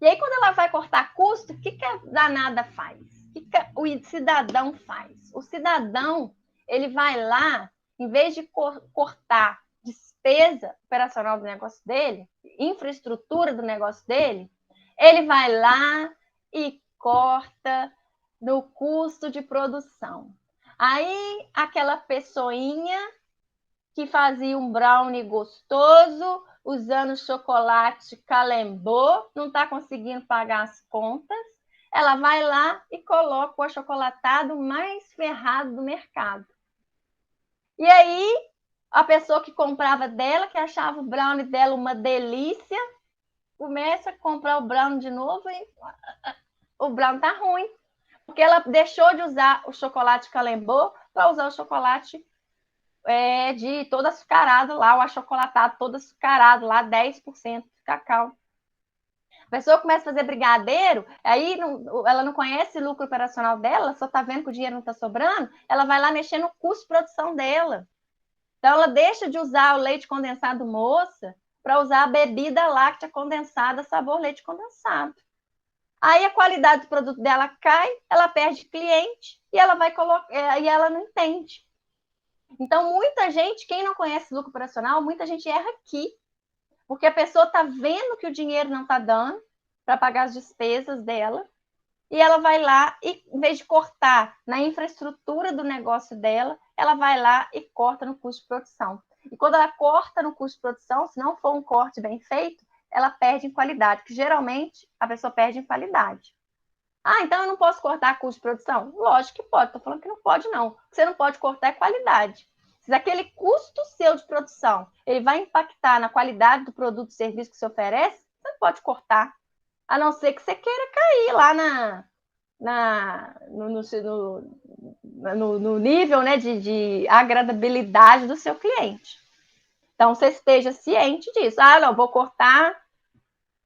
E aí, quando ela vai cortar custo, o que a danada faz? O que o cidadão faz? O cidadão, ele vai lá, em vez de cortar despesa operacional do negócio dele, infraestrutura do negócio dele, ele vai lá e corta no custo de produção. Aí, aquela pessoinha que fazia um brownie gostoso, usando chocolate Calembô, não está conseguindo pagar as contas, ela vai lá e coloca o achocolatado mais ferrado do mercado. E aí, a pessoa que comprava dela, que achava o brownie dela uma delícia, começa a comprar o brownie de novo e o brownie está ruim. Porque ela deixou de usar o chocolate Calembô para usar o chocolate de todo açucarado lá, o achocolatado todo açucarado lá, 10% de cacau. A pessoa começa a fazer brigadeiro, aí ela não conhece o lucro operacional dela, só está vendo que o dinheiro não está sobrando, ela vai lá mexer no custo de produção dela. Então, ela deixa de usar o leite condensado moça para usar a bebida láctea condensada, sabor leite condensado. Aí a qualidade do produto dela cai, ela perde cliente e ela vai colocar, e ela não entende. Então, muita gente, quem não conhece lucro operacional, muita gente erra aqui, porque a pessoa está vendo que o dinheiro não está dando para pagar as despesas dela, e ela vai lá e, em vez de cortar na infraestrutura do negócio dela, ela vai lá e corta no custo de produção. E quando ela corta no custo de produção, se não for um corte bem feito, ela perde em qualidade, que geralmente a pessoa perde em qualidade. Ah, então eu não posso cortar custo de produção? Lógico que pode, estou falando que não pode não. O que você não pode cortar é qualidade. Se aquele custo seu de produção, ele vai impactar na qualidade do produto e serviço que você oferece, você pode cortar. A não ser que você queira cair lá no nível, né, de agradabilidade do seu cliente. Então, você esteja ciente disso. Ah, não, vou cortar,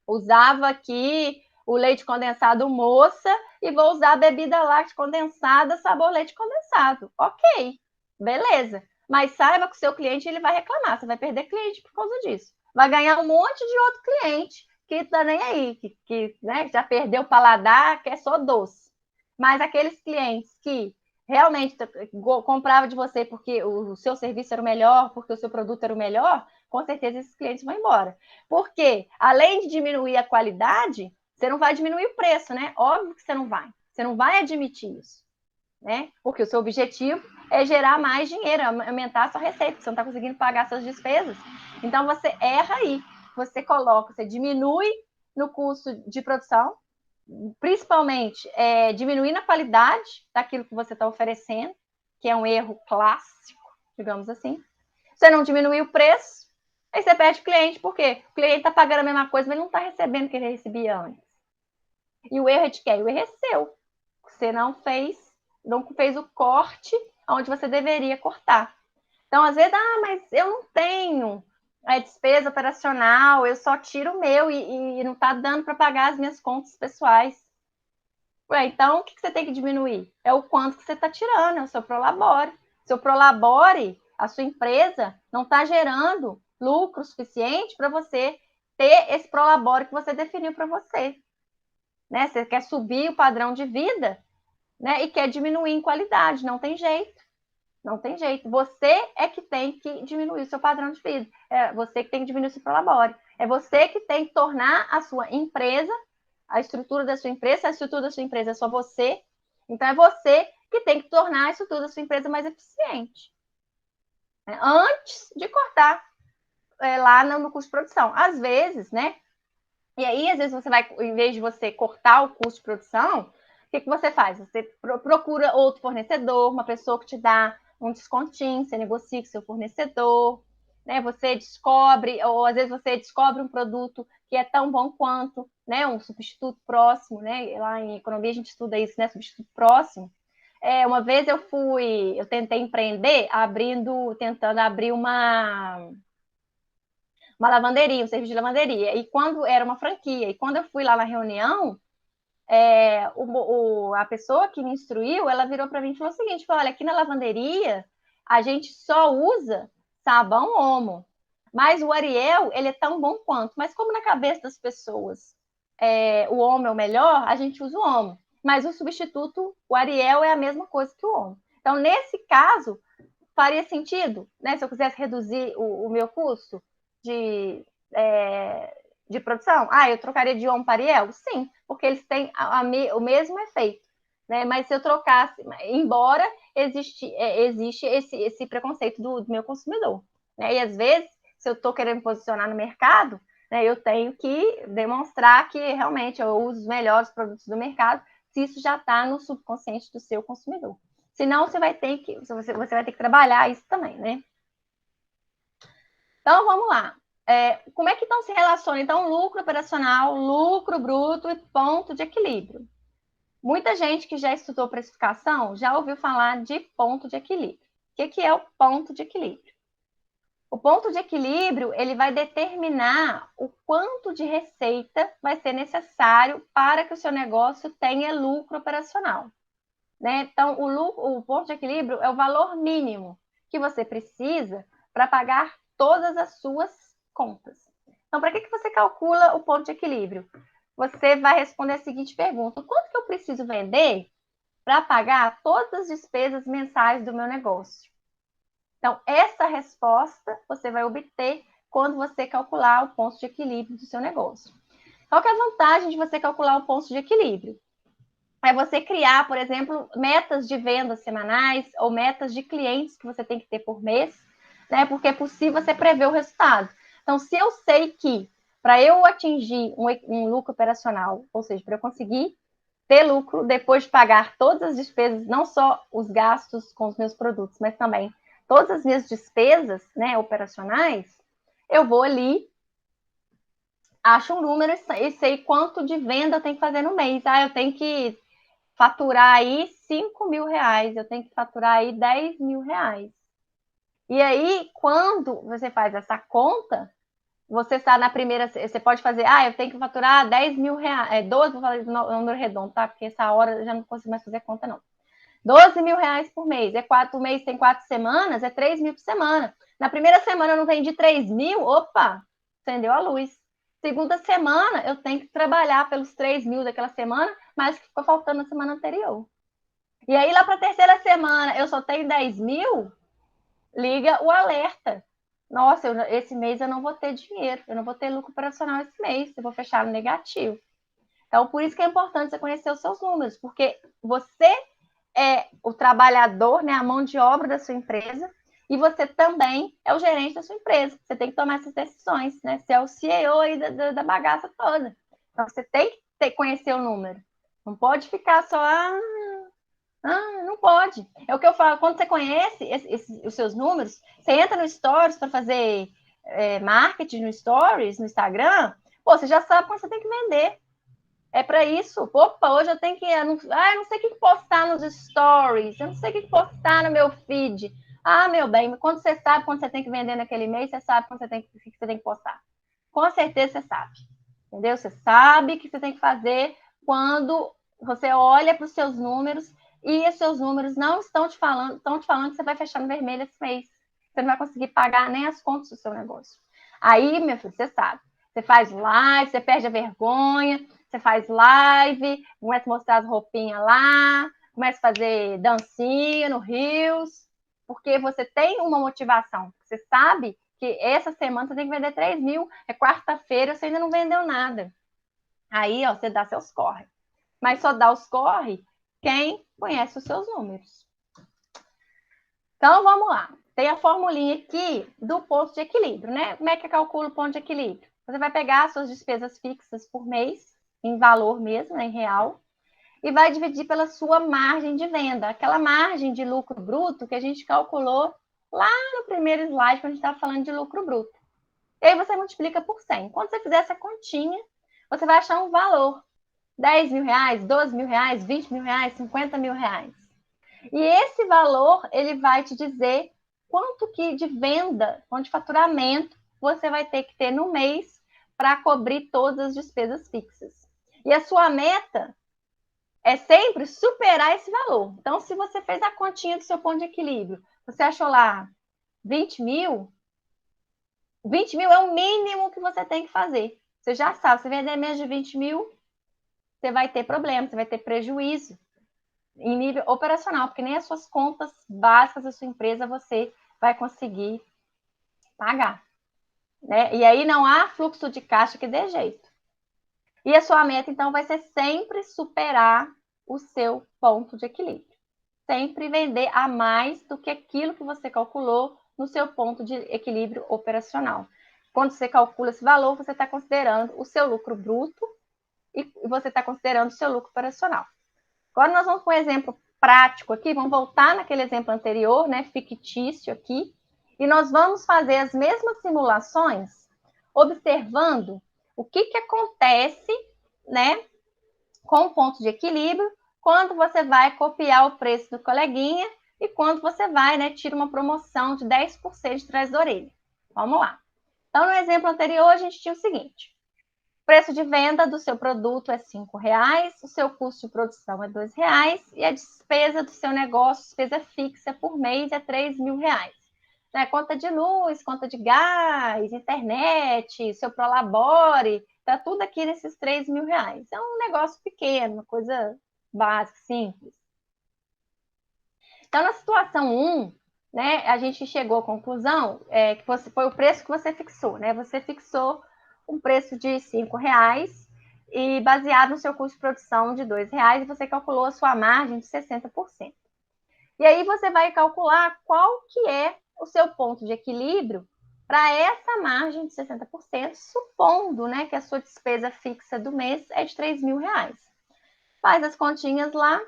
usava aqui o leite condensado moça e vou usar a bebida láctea condensada, sabor leite condensado. Ok, beleza. Mas saiba que o seu cliente ele vai reclamar, você vai perder cliente por causa disso. Vai ganhar um monte de outro cliente que tá nem aí, que né, já perdeu o paladar, que é só doce. Mas aqueles clientes que realmente comprava de você porque o seu serviço era o melhor, porque o seu produto era o melhor, com certeza esses clientes vão embora. Porque, além de diminuir a qualidade, você não vai diminuir o preço, né? Óbvio que você não vai. Você não vai admitir isso, né? Porque o seu objetivo é gerar mais dinheiro, aumentar a sua receita, você não está conseguindo pagar suas despesas. Então, você erra aí. Você coloca, você diminui no custo de produção, principalmente diminuindo a qualidade daquilo que você está oferecendo, que é um erro clássico, digamos assim. Você não diminui o preço, aí você perde cliente, porque o cliente está pagando a mesma coisa, mas não está recebendo o que ele recebia antes. E o erro é de quem? O erro é seu. Você não fez o corte onde você deveria cortar. Então, às vezes, mas eu não tenho despesa operacional, eu só tiro o meu e não está dando para pagar as minhas contas pessoais. Ué, então, o que você tem que diminuir? É o quanto que você está tirando, é o seu prolabore. Seu prolabore, a sua empresa, não está gerando lucro suficiente para você ter esse prolabore que você definiu para você. Né? Você quer subir o padrão de vida, né? E quer diminuir em qualidade, não tem jeito. Não tem jeito. Você é que tem que diminuir o seu padrão de vida. É você que tem que diminuir o seu prolabore. É você que tem que tornar a sua empresa, a estrutura da sua empresa, a estrutura da sua empresa é só você. Então, é você que tem que tornar a estrutura da sua empresa mais eficiente. Né? Antes de cortar lá no custo de produção. Às vezes, né? E aí, às vezes, você vai, em vez de você cortar o custo de produção, o que você faz? Você procura outro fornecedor, uma pessoa que te dá um descontinho, você negocia com seu fornecedor, né? Você descobre, ou às vezes você descobre um produto que é tão bom quanto, né? Um substituto próximo, né? Lá em economia a gente estuda isso, né? Substituto próximo. Uma vez eu tentei empreender tentando abrir uma lavanderia, um serviço de lavanderia. E quando era uma franquia, e quando eu fui lá na reunião, a pessoa que me instruiu, ela virou para mim e falou o seguinte: olha, aqui na lavanderia a gente só usa sabão Omo, mas o Ariel ele é tão bom quanto. Mas como na cabeça das pessoas o Omo é o melhor, a gente usa o Omo. Mas o substituto, o Ariel é a mesma coisa que o Omo. Então, nesse caso, faria sentido, né? Se eu quisesse reduzir o meu custo de, de produção, eu trocaria de Omo para Ariel? Sim, porque eles têm o mesmo efeito. Né? Mas se eu trocasse, embora existe esse preconceito do meu consumidor. Né? E às vezes, se eu estou querendo me posicionar no mercado, né, eu tenho que demonstrar que realmente eu uso os melhores produtos do mercado, se isso já está no subconsciente do seu consumidor. Senão você vai ter que trabalhar isso também, né? Então vamos lá. Como é que então se relaciona então lucro operacional, lucro bruto e ponto de equilíbrio? Muita gente que já estudou precificação já ouviu falar de ponto de equilíbrio. O que é o ponto de equilíbrio? O ponto de equilíbrio ele vai determinar o quanto de receita vai ser necessário para que o seu negócio tenha lucro operacional. Né? Então, o ponto de equilíbrio é o valor mínimo que você precisa para pagar todas as suas contas. Então, para que você calcula o ponto de equilíbrio? Você vai responder a seguinte pergunta: quanto que eu preciso vender para pagar todas as despesas mensais do meu negócio? Então, essa resposta você vai obter quando você calcular o ponto de equilíbrio do seu negócio. Qual que é a vantagem de você calcular o ponto de equilíbrio? É você criar, por exemplo, metas de vendas semanais ou metas de clientes que você tem que ter por mês, né? Porque é possível você prever o resultado. Então, se eu sei que para eu atingir um lucro operacional, ou seja, para eu conseguir ter lucro depois de pagar todas as despesas, não só os gastos com os meus produtos, mas também todas as minhas despesas, né, operacionais, eu vou ali, acho um número e sei quanto de venda eu tenho que fazer no mês. Eu tenho que faturar aí 5 mil reais, eu tenho que faturar aí 10 mil reais. E aí, quando você faz essa conta, você está na primeira, você pode fazer, eu tenho que faturar 10 mil reais, 12, vou falar número redondo, tá? Porque essa hora eu já não consigo mais fazer conta, não. 12 mil reais por mês, o mês tem 4 semanas, é 3 mil por semana. Na primeira semana eu não vendi 3 mil, opa, acendeu a luz. Segunda semana eu tenho que trabalhar pelos 3 mil daquela semana, mas que ficou faltando na semana anterior. E aí lá para a terceira semana eu só tenho 10 mil, liga o alerta. Nossa, esse mês eu não vou ter dinheiro, eu não vou ter lucro operacional esse mês, eu vou fechar no negativo. Então, por isso que é importante você conhecer os seus números, porque você é o trabalhador, né, a mão de obra da sua empresa, e você também é o gerente da sua empresa. Você tem que tomar essas decisões, né? Você é o CEO aí da bagaça toda. Então, você tem que conhecer o número. Não pode ficar só, não pode. É o que eu falo, quando você conhece os seus números, você entra no Stories para fazer marketing no Stories, no Instagram, você já sabe quando você tem que vender. É para isso. Opa, hoje eu tenho que. Eu não sei o que postar nos stories, eu não sei o que postar no meu feed. Meu bem, quando você sabe quando você tem que vender naquele mês, você sabe quando o que você tem que postar. Com certeza você sabe. Entendeu? Você sabe o que você tem que fazer quando você olha para os seus números e os seus números não estão te falando que você vai fechar no vermelho esse mês. Você não vai conseguir pagar nem as contas do seu negócio. Aí, meu filho, você sabe. Você faz live, você perde a vergonha, você faz live, começa a mostrar as roupinhas lá, começa a fazer dancinha no Rios, porque você tem uma motivação. Você sabe que essa semana você tem que vender 3 mil, é quarta-feira, você ainda não vendeu nada. Aí, você dá seus corre. Mas só dá os corre quem conhece os seus números. Então, vamos lá. Tem a formulinha aqui do ponto de equilíbrio, né? Como é que calcula o ponto de equilíbrio? Você vai pegar as suas despesas fixas por mês, em valor mesmo, né, em real, e vai dividir pela sua margem de venda, aquela margem de lucro bruto que a gente calculou lá no primeiro slide, quando a gente estava falando de lucro bruto. E aí você multiplica por 100. Quando você fizer essa continha, você vai achar um valor. 10 mil reais, 12 mil reais, 20 mil reais, 50 mil reais. E esse valor, ele vai te dizer quanto que de venda, quanto de faturamento você vai ter que ter no mês para cobrir todas as despesas fixas. E a sua meta é sempre superar esse valor. Então, se você fez a continha do seu ponto de equilíbrio, você achou lá 20 mil, 20 mil é o mínimo que você tem que fazer. Você já sabe, se vender menos de 20 mil, você vai ter problema, você vai ter prejuízo em nível operacional, porque nem as suas contas básicas da sua empresa você vai conseguir pagar. Né? E aí não há fluxo de caixa que dê jeito. E a sua meta, então, vai ser sempre superar o seu ponto de equilíbrio. Sempre vender a mais do que aquilo que você calculou no seu ponto de equilíbrio operacional. Quando você calcula esse valor, você está considerando o seu lucro bruto e você está considerando o seu lucro operacional. Agora nós vamos com um exemplo prático aqui, vamos voltar naquele exemplo anterior, né, fictício aqui, e nós vamos fazer as mesmas simulações, observando o que acontece, né, com o ponto de equilíbrio, quando você vai copiar o preço do coleguinha e quando você vai, né, tira uma promoção de 10% de trás da orelha. Vamos lá. Então, no exemplo anterior, a gente tinha o seguinte: o preço de venda do seu produto é R$5, o seu custo de produção é R$2 e a despesa do seu negócio, despesa fixa por mês, é R$3 mil. Né? Conta de luz, conta de gás, internet, seu Prolabore, tá tudo aqui nesses R$3 mil. É um negócio pequeno, uma coisa básica, simples. Então, na situação 1, né, a gente chegou à conclusão que foi o preço que você fixou, né? Você fixou um preço de R$5 e baseado no seu custo de produção de R$2 e você calculou a sua margem de 60%. E aí você vai calcular qual que é o seu ponto de equilíbrio para essa margem de 60%, supondo, né, que a sua despesa fixa do mês é de R$3 mil. Faz as continhas lá,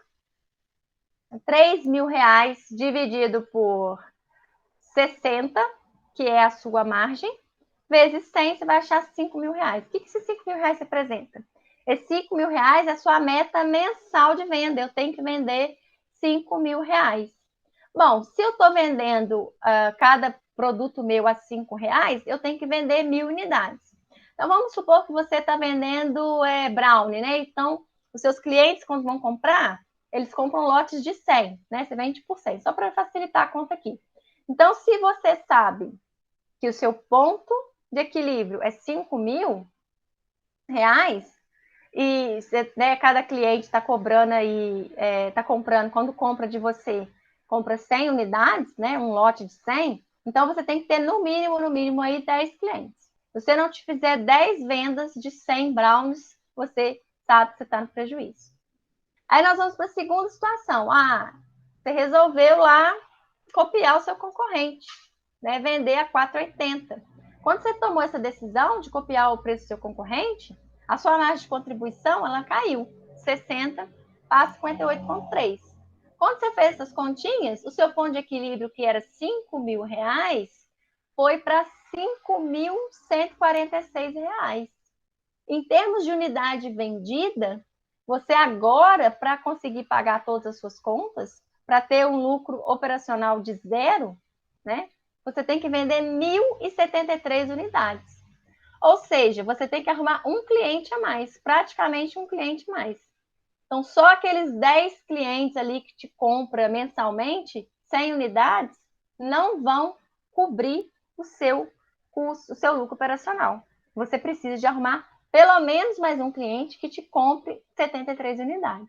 R$3 mil dividido por 60, que é a sua margem, vezes 100, você vai achar 5 mil reais. O que esses 5 mil reais representa? Esses 5 mil reais é a sua meta mensal de venda. Eu tenho que vender 5 mil reais. Bom, se eu estou vendendo cada produto meu a 5 reais, eu tenho que vender 1.000 unidades. Então, vamos supor que você está vendendo brownie, né? Então, os seus clientes, quando vão comprar, eles compram lotes de 100, né? Você vende por 100, só para facilitar a conta aqui. Então, se você sabe que o seu ponto de equilíbrio é 5 mil reais, e né, cada cliente está cobrando aí, está comprando, quando compra de você, compra 100 unidades, né, um lote de 100, então você tem que ter no mínimo aí 10 clientes. Se você não te fizer 10 vendas de 100 brownies, você sabe que você está no prejuízo. Aí nós vamos para a segunda situação. Você resolveu lá copiar o seu concorrente, né, vender a 4,80. Quando você tomou essa decisão de copiar o preço do seu concorrente, a sua margem de contribuição ela caiu 60 para 58,3. Quando você fez essas continhas, o seu ponto de equilíbrio, que era 5 mil reais, foi para 5.146 reais. Em termos de unidade vendida, você agora, para conseguir pagar todas as suas contas, para ter um lucro operacional de zero, né? Você tem que vender 1.073 unidades. Ou seja, você tem que arrumar um cliente a mais, praticamente um cliente a mais. Então, só aqueles 10 clientes ali que te compram mensalmente, 100 unidades, não vão cobrir o seu custo, o seu lucro operacional. Você precisa de arrumar pelo menos mais um cliente que te compre 73 unidades.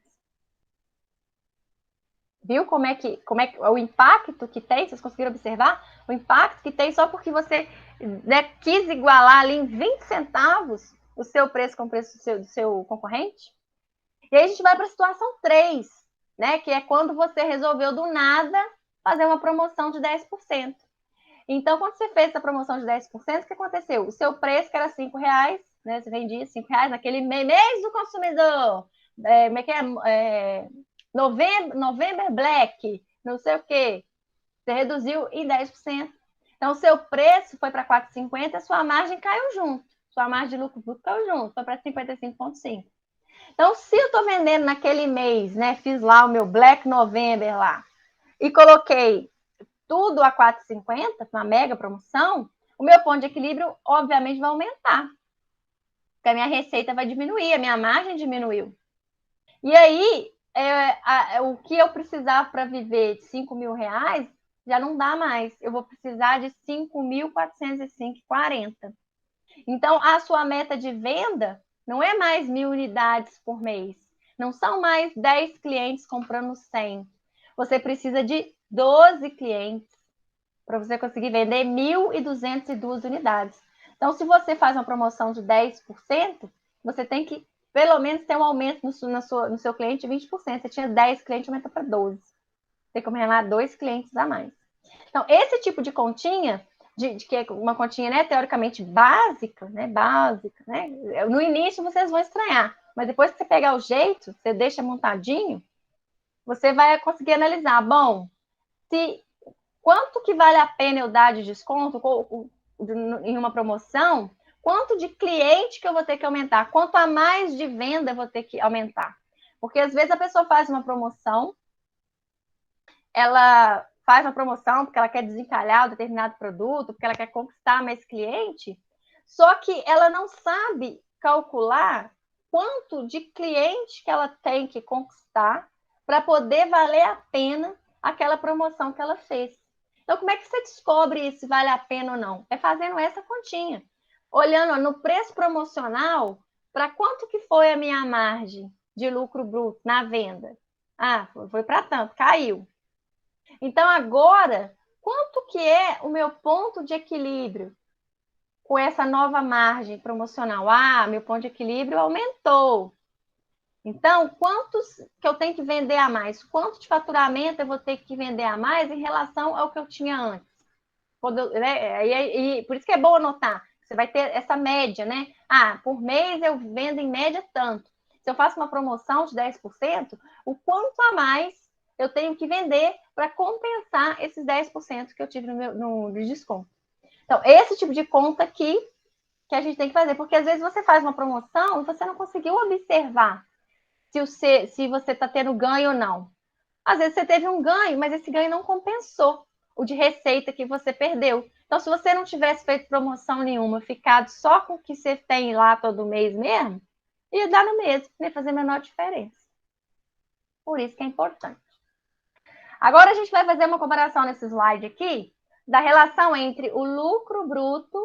Viu como é que o impacto que tem? Vocês conseguiram observar? O impacto que tem só porque você, né, quis igualar ali em 20 centavos o seu preço com o preço do seu concorrente? E aí a gente vai para a situação 3, né? Que é quando você resolveu do nada fazer uma promoção de 10%. Então, quando você fez essa promoção de 10%, o que aconteceu? O seu preço, que era 5 reais, né? Você vendia 5 reais naquele mês do consumidor. Como é que é? November Black, não sei o quê. Você reduziu em 10%. Então, o seu preço foi para 4,50, a sua margem caiu junto. Sua margem de lucro bruto caiu junto, foi para 55,5. Então, se eu estou vendendo naquele mês, né? Fiz lá o meu Black November lá e coloquei tudo a 4,50, uma mega promoção, o meu ponto de equilíbrio, obviamente, vai aumentar. Porque a minha receita vai diminuir, a minha margem diminuiu. E aí, o que eu precisava para viver de 5 mil reais já não dá mais. Eu vou precisar de 5.405,40. Então, a sua meta de venda não é mais 1.000 unidades por mês. Não são mais 10 clientes comprando 100. Você precisa de 12 clientes para você conseguir vender 1.202 unidades. Então, se você faz uma promoção de 10%, você tem que, pelo menos, ter um aumento no seu cliente de 20%. Você tinha 10 clientes, aumenta para 12. Tem que arrumar 2 clientes a mais. Então, esse tipo de continha, que é uma continha, né, teoricamente básica, né? No início vocês vão estranhar, mas depois que você pegar o jeito, você deixa montadinho, você vai conseguir analisar. Bom, quanto que vale a pena eu dar de desconto em uma promoção? Quanto de cliente que eu vou ter que aumentar? Quanto a mais de venda eu vou ter que aumentar? Porque às vezes a pessoa faz uma promoção, ela faz uma promoção porque ela quer desencalhar um determinado produto, porque ela quer conquistar mais cliente, só que ela não sabe calcular quanto de cliente que ela tem que conquistar para poder valer a pena aquela promoção que ela fez. Então, como é que você descobre se vale a pena ou não? É fazendo essa continha. Olhando no preço promocional, para quanto que foi a minha margem de lucro bruto na venda? Foi para tanto, caiu. Então, agora, quanto que é o meu ponto de equilíbrio com essa nova margem promocional? Meu ponto de equilíbrio aumentou. Então, quantos que eu tenho que vender a mais? Quanto de faturamento eu vou ter que vender a mais em relação ao que eu tinha antes? Por isso que é bom anotar. Você vai ter essa média, né? Por mês eu vendo em média tanto. Se eu faço uma promoção de 10%, o quanto a mais eu tenho que vender para compensar esses 10% que eu tive no desconto. Então, esse tipo de conta aqui que a gente tem que fazer, porque às vezes você faz uma promoção e você não conseguiu observar se você está tendo ganho ou não. Às vezes você teve um ganho, mas esse ganho não compensou o de receita que você perdeu. Então, se você não tivesse feito promoção nenhuma, ficado só com o que você tem lá todo mês mesmo, ia dar no mesmo, ia fazer a menor diferença. Por isso que é importante. Agora a gente vai fazer uma comparação nesse slide aqui da relação entre o lucro bruto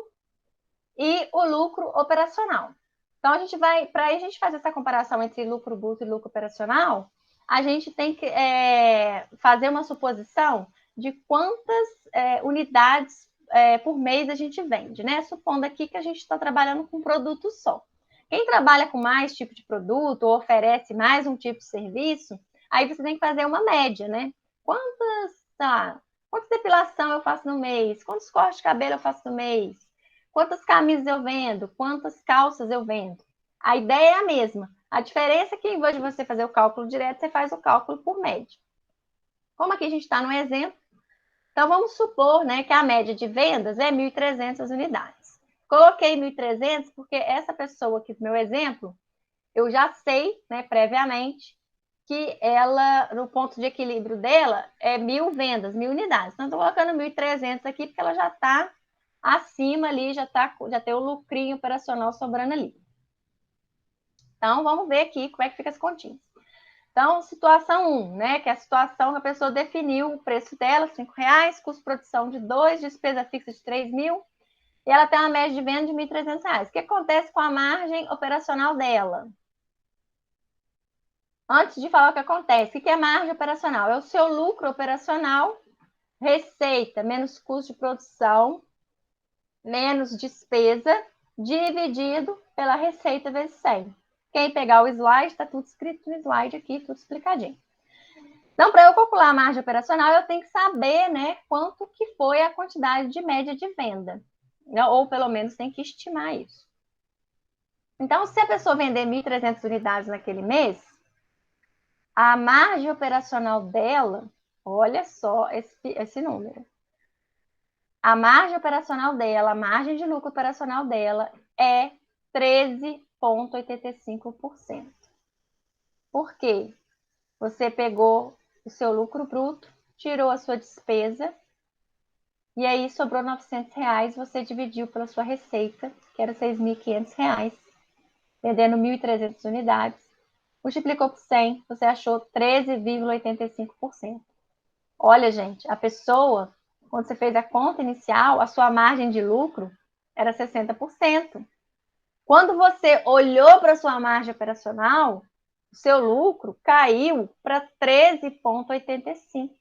e o lucro operacional. Então, para a gente fazer essa comparação entre lucro bruto e lucro operacional, a gente tem que fazer uma suposição de quantas unidades por mês a gente vende, né? Supondo aqui que a gente está trabalhando com um produto só. Quem trabalha com mais tipo de produto ou oferece mais um tipo de serviço, aí você tem que fazer uma média, né? Quantas depilação eu faço no mês? Quantos cortes de cabelo eu faço no mês? Quantas camisas eu vendo? Quantas calças eu vendo? A ideia é a mesma. A diferença é que, em vez de você fazer o cálculo direto, você faz o cálculo por média. Como aqui a gente está no exemplo, então vamos supor, né, que a média de vendas é 1.300 unidades. Coloquei 1.300 porque essa pessoa aqui, no meu exemplo, eu já sei, né, previamente, que ela, no ponto de equilíbrio dela, é 1.000 vendas, 1.000 unidades. Então, estou colocando 1.300 aqui porque ela já está acima ali, já tem o lucrinho operacional sobrando ali. Então, vamos ver aqui como é que fica as continhas. Então, situação 1, né, que é a situação que a pessoa definiu o preço dela, R$5, custo de produção de 2, despesa fixa de 3.000, e ela tem uma média de venda de R$1.300. O que acontece com a margem operacional dela? Antes de falar o que acontece, o que é margem operacional? É o seu lucro operacional, receita menos custo de produção, menos despesa, dividido pela receita vezes 100. Quem pegar o slide, está tudo escrito no slide aqui, tudo explicadinho. Então, para eu calcular a margem operacional, eu tenho que saber, né, quanto que foi a quantidade de média de venda. Né? Ou, pelo menos, tem que estimar isso. Então, se a pessoa vender 1.300 unidades naquele mês, a margem operacional dela, olha só esse número. A margem operacional dela, a margem de lucro operacional dela é 13,85%. Por quê? Você pegou o seu lucro bruto, tirou a sua despesa, e aí sobrou R$900, você dividiu pela sua receita, que era R$6.500, vendendo 1.300 unidades, multiplicou por 100, você achou 13,85%. Olha, gente, a pessoa, quando você fez a conta inicial, a sua margem de lucro era 60%. Quando você olhou para a sua margem operacional, o seu lucro caiu para 13,85%.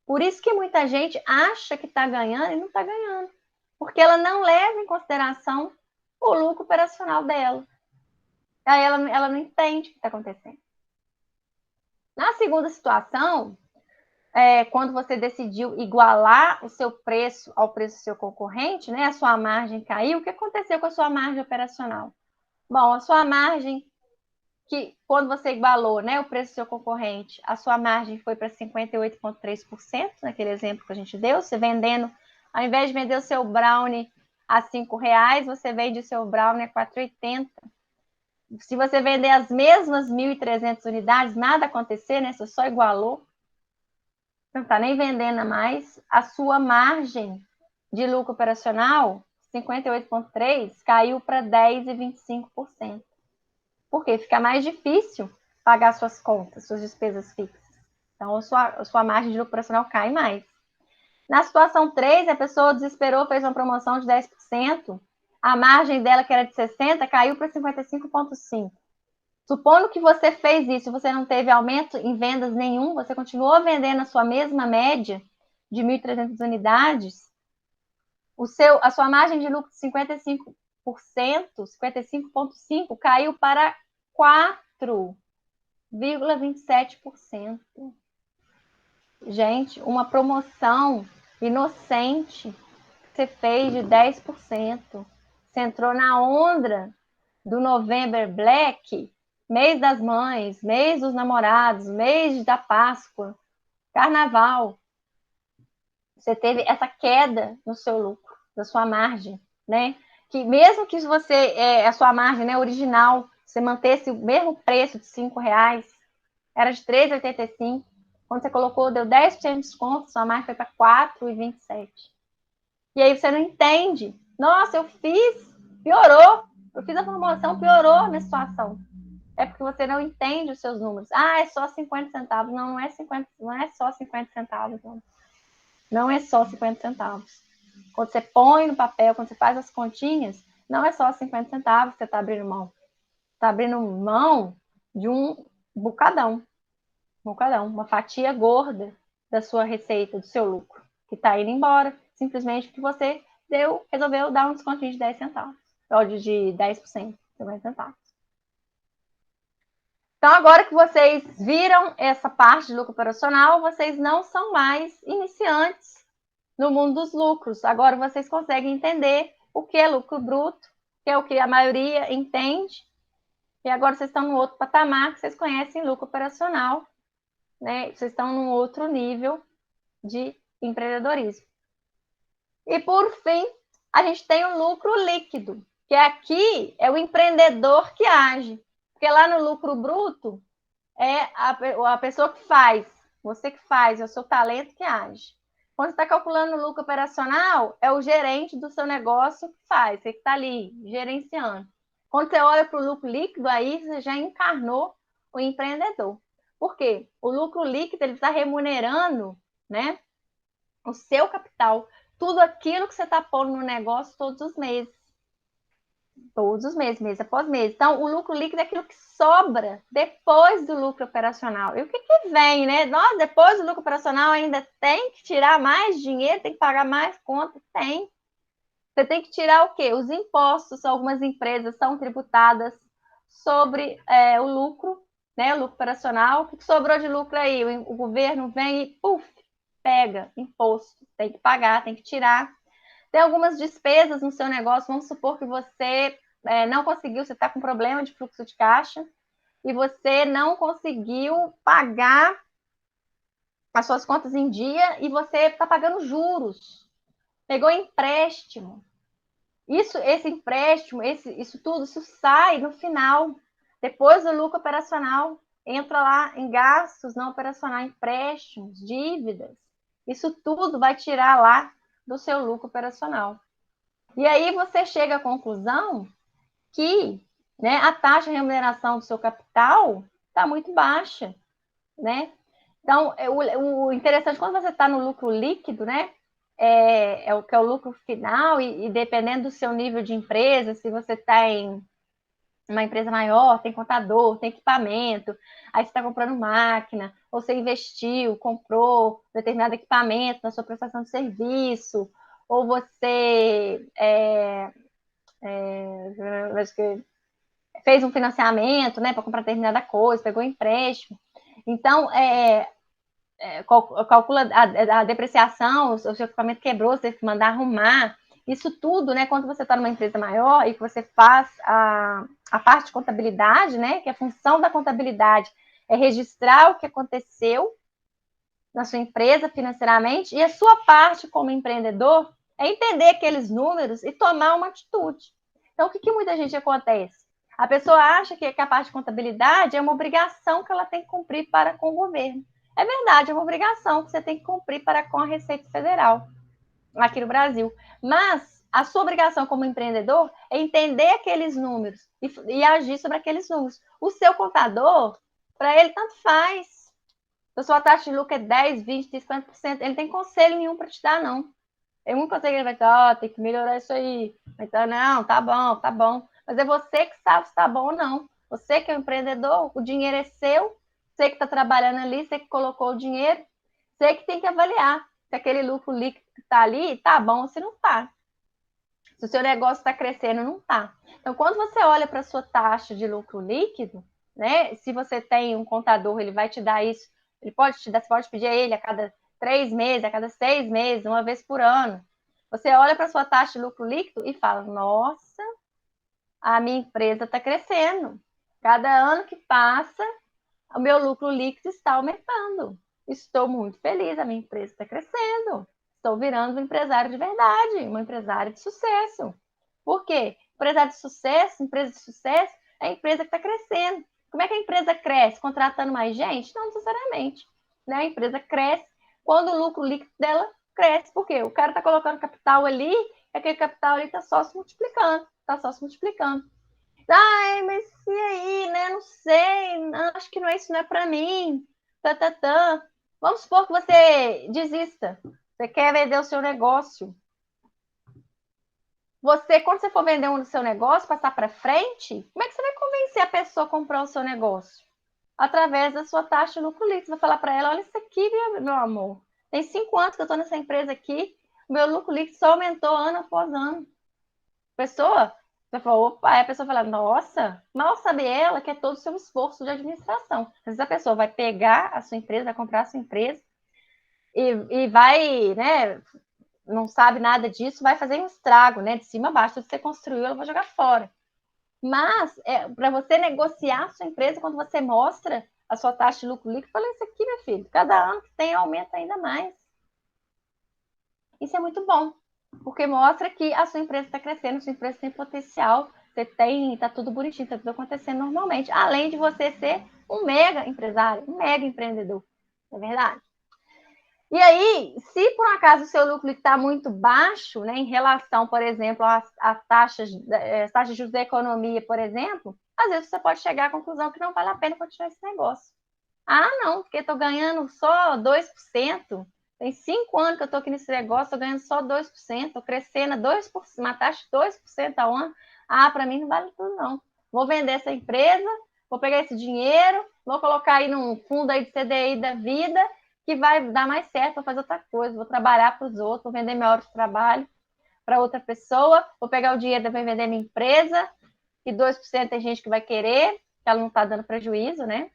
Por isso que muita gente acha que está ganhando e não está ganhando. Porque ela não leva em consideração o lucro operacional dela. Aí ela não entende o que está acontecendo. Na segunda situação, quando você decidiu igualar o seu preço ao preço do seu concorrente, né, a sua margem caiu, o que aconteceu com a sua margem operacional? Bom, a sua margem, que quando você igualou, né, o preço do seu concorrente, a sua margem foi para 58,3%, naquele exemplo que a gente deu, você vendendo, ao invés de vender o seu brownie a R$5, você vende o seu brownie a R$4,80. Se você vender as mesmas 1.300 unidades, nada acontecer, né, você só igualou, não está nem vendendo a mais, a sua margem de lucro operacional, 58,3%, caiu para 10,25%. Por quê? Fica mais difícil pagar suas contas, suas despesas fixas. Então, a sua margem de lucro operacional cai mais. Na situação 3, a pessoa desesperou, fez uma promoção de 10%, a margem dela, que era de 60%, caiu para 55,5%. Supondo que você fez isso, você não teve aumento em vendas nenhum, você continuou vendendo a sua mesma média de 1.300 unidades, a sua margem de lucro de 55%, 55,5% caiu para 4,27%. Gente, uma promoção inocente que você fez de 10%. Você entrou na onda do November Black, mês das mães, mês dos namorados, mês da Páscoa, carnaval, você teve essa queda no seu lucro, da sua margem, né? Que mesmo que você, a sua margem, né, original, você mantesse o mesmo preço de R$ 5, era de 3,85. Quando você colocou, deu 10% de desconto, sua margem foi para 4,27. E aí você não entende. Nossa, eu fiz, piorou. Eu fiz a promoção, piorou a minha situação. É porque você não entende os seus números. Ah, é só 50 centavos. Não, não é 50, não é só 50 centavos. Não, não é só 50 centavos. Quando você põe no papel, quando você faz as continhas, não é só 50 centavos que você está abrindo mão. Está abrindo mão de um bocadão, uma fatia gorda da sua receita, do seu lucro, que está indo embora, simplesmente porque você resolveu dar um descontinho de 10 centavos, ou de 10%, 50 centavos. Então, agora que vocês viram essa parte de lucro operacional, vocês não são mais iniciantes no mundo dos lucros. Agora vocês conseguem entender o que é lucro bruto, que é o que a maioria entende, e agora vocês estão no outro patamar, que vocês conhecem lucro operacional, né? Vocês estão num outro nível de empreendedorismo. E por fim, a gente tem o lucro líquido, que aqui é o empreendedor que age. Porque lá no lucro bruto é a pessoa que faz, você que faz, é o seu talento que age. Quando você está calculando o lucro operacional, é o gerente do seu negócio que faz, você que está ali gerenciando. Quando você olha para o lucro líquido, aí você já encarnou o empreendedor. Por quê? O lucro líquido ele está remunerando, né, o seu capital, tudo aquilo que você está pondo no negócio todos os meses. Todos os meses, mês após mês. Então, o lucro líquido é aquilo que sobra depois do lucro operacional. E o que vem, né? Nós, depois do lucro operacional, ainda tem que tirar mais dinheiro, tem que pagar mais conta? Tem. Você tem que tirar o quê? Os impostos. Algumas empresas são tributadas sobre o lucro, né? O lucro operacional. O que sobrou de lucro aí? O governo vem e, puf, pega imposto. Tem que pagar, tem que tirar. Tem algumas despesas no seu negócio. Vamos supor que você não conseguiu, você está com problema de fluxo de caixa e você não conseguiu pagar as suas contas em dia e você está pagando juros. Pegou empréstimo. Esse empréstimo, isso tudo, isso sai no final. Depois do lucro operacional, entra lá em gastos não operacionais, empréstimos, dívidas. Isso tudo vai tirar lá do seu lucro operacional. E aí você chega à conclusão que, né, a taxa de remuneração do seu capital está muito baixa, né? Então, o interessante, quando você está no lucro líquido, né, é o que é o lucro final, e dependendo do seu nível de empresa, se você está em uma empresa maior, tem contador, tem equipamento, aí você está comprando máquina, ou você investiu, comprou determinado equipamento na sua prestação de serviço, ou você fez um financiamento, né, para comprar determinada coisa, pegou um empréstimo. Então, calcula a depreciação, o seu equipamento quebrou, você teve que mandar arrumar. Isso tudo, né, quando você está numa empresa maior e que você faz a parte de contabilidade, né, que a função da contabilidade é registrar o que aconteceu na sua empresa financeiramente, e a sua parte como empreendedor é entender aqueles números e tomar uma atitude. Então, o que muita gente acontece? A pessoa acha que a parte de contabilidade é uma obrigação que ela tem que cumprir para com o governo. É verdade, é uma obrigação que você tem que cumprir para com a Receita Federal aqui no Brasil. Mas a sua obrigação como empreendedor é entender aqueles números e agir sobre aqueles números. O seu contador, para ele, tanto faz. Se a sua taxa de lucro é 10, 20, 50%, ele não tem conselho nenhum para te dar, não. Tem muito conselho que ele vai dizer, tem que melhorar isso aí. Então, não, tá bom, tá bom. Mas é você que sabe se tá bom ou não. Você que é o empreendedor, o dinheiro é seu, você que está trabalhando ali, você que colocou o dinheiro, você que tem que avaliar se aquele lucro líquido que está ali tá bom ou se não tá. Se o seu negócio está crescendo, não tá. Então, quando você olha para a sua taxa de lucro líquido, né? Se você tem um contador, ele vai te dar isso. Ele pode te dar, você pode pedir a ele a cada 3 meses, a cada 6 meses, uma vez por ano. Você olha para a sua taxa de lucro líquido e fala: nossa, a minha empresa está crescendo. Cada ano que passa, o meu lucro líquido está aumentando. Estou muito feliz, a minha empresa está crescendo. Estou virando um empresário de verdade, uma empresária de sucesso. Por quê? Empresário de sucesso, empresa de sucesso, é a empresa que está crescendo. Como é que a empresa cresce? Contratando mais gente? Não necessariamente. Né? A empresa cresce quando o lucro líquido dela cresce. Por quê? O cara está colocando capital ali, e aquele capital ali está só se multiplicando. Está só se multiplicando. Ai, mas e aí, né? Não sei, acho que não é isso, não é para mim. Tá, tá, tá. Vamos supor que você desista. Você quer vender o seu negócio. Você, quando você for vender um do seu negócio, passar para frente, como é que você vai convencer a pessoa a comprar o seu negócio? Através da sua taxa de lucro líquido. Você vai falar para ela: olha isso aqui, meu amor. Tem 5 anos que eu estou nessa empresa aqui, o meu lucro líquido só aumentou ano após ano. Pessoa, você falou, opa, aí a pessoa fala, nossa, mal sabe ela que é todo o seu esforço de administração. Às vezes a pessoa vai pegar a sua empresa, vai comprar a sua empresa e vai, né, não sabe nada disso, vai fazer um estrago, né, de cima a baixo, tudo que você construiu, ela vai jogar fora. Mas, para você negociar a sua empresa, quando você mostra a sua taxa de lucro líquido, fala, isso aqui, meu filho, cada ano que tem aumenta ainda mais. Isso é muito bom, porque mostra que a sua empresa está crescendo, a sua empresa tem potencial, você tem, está tudo bonitinho, está tudo acontecendo normalmente, além de você ser um mega empresário, um mega empreendedor, não é verdade? E aí, se por acaso o seu lucro está muito baixo, né, em relação, por exemplo, às taxas de juros da economia, por exemplo, às vezes você pode chegar à conclusão que não vale a pena continuar esse negócio. Ah, não, porque estou ganhando só 2%. Tem 5 anos que eu estou aqui nesse negócio, estou ganhando só 2%, estou crescendo a 2%, uma taxa de 2% ao ano. Ah, para mim não vale tudo, não. Vou vender essa empresa, vou pegar esse dinheiro, vou colocar aí num fundo aí de CDI da vida, que vai dar mais certo, vou fazer outra coisa, vou trabalhar para os outros, vou vender minha hora de trabalho para outra pessoa, vou pegar o dinheiro para vender minha empresa, que 2% tem gente que vai querer, que ela não está dando prejuízo, né?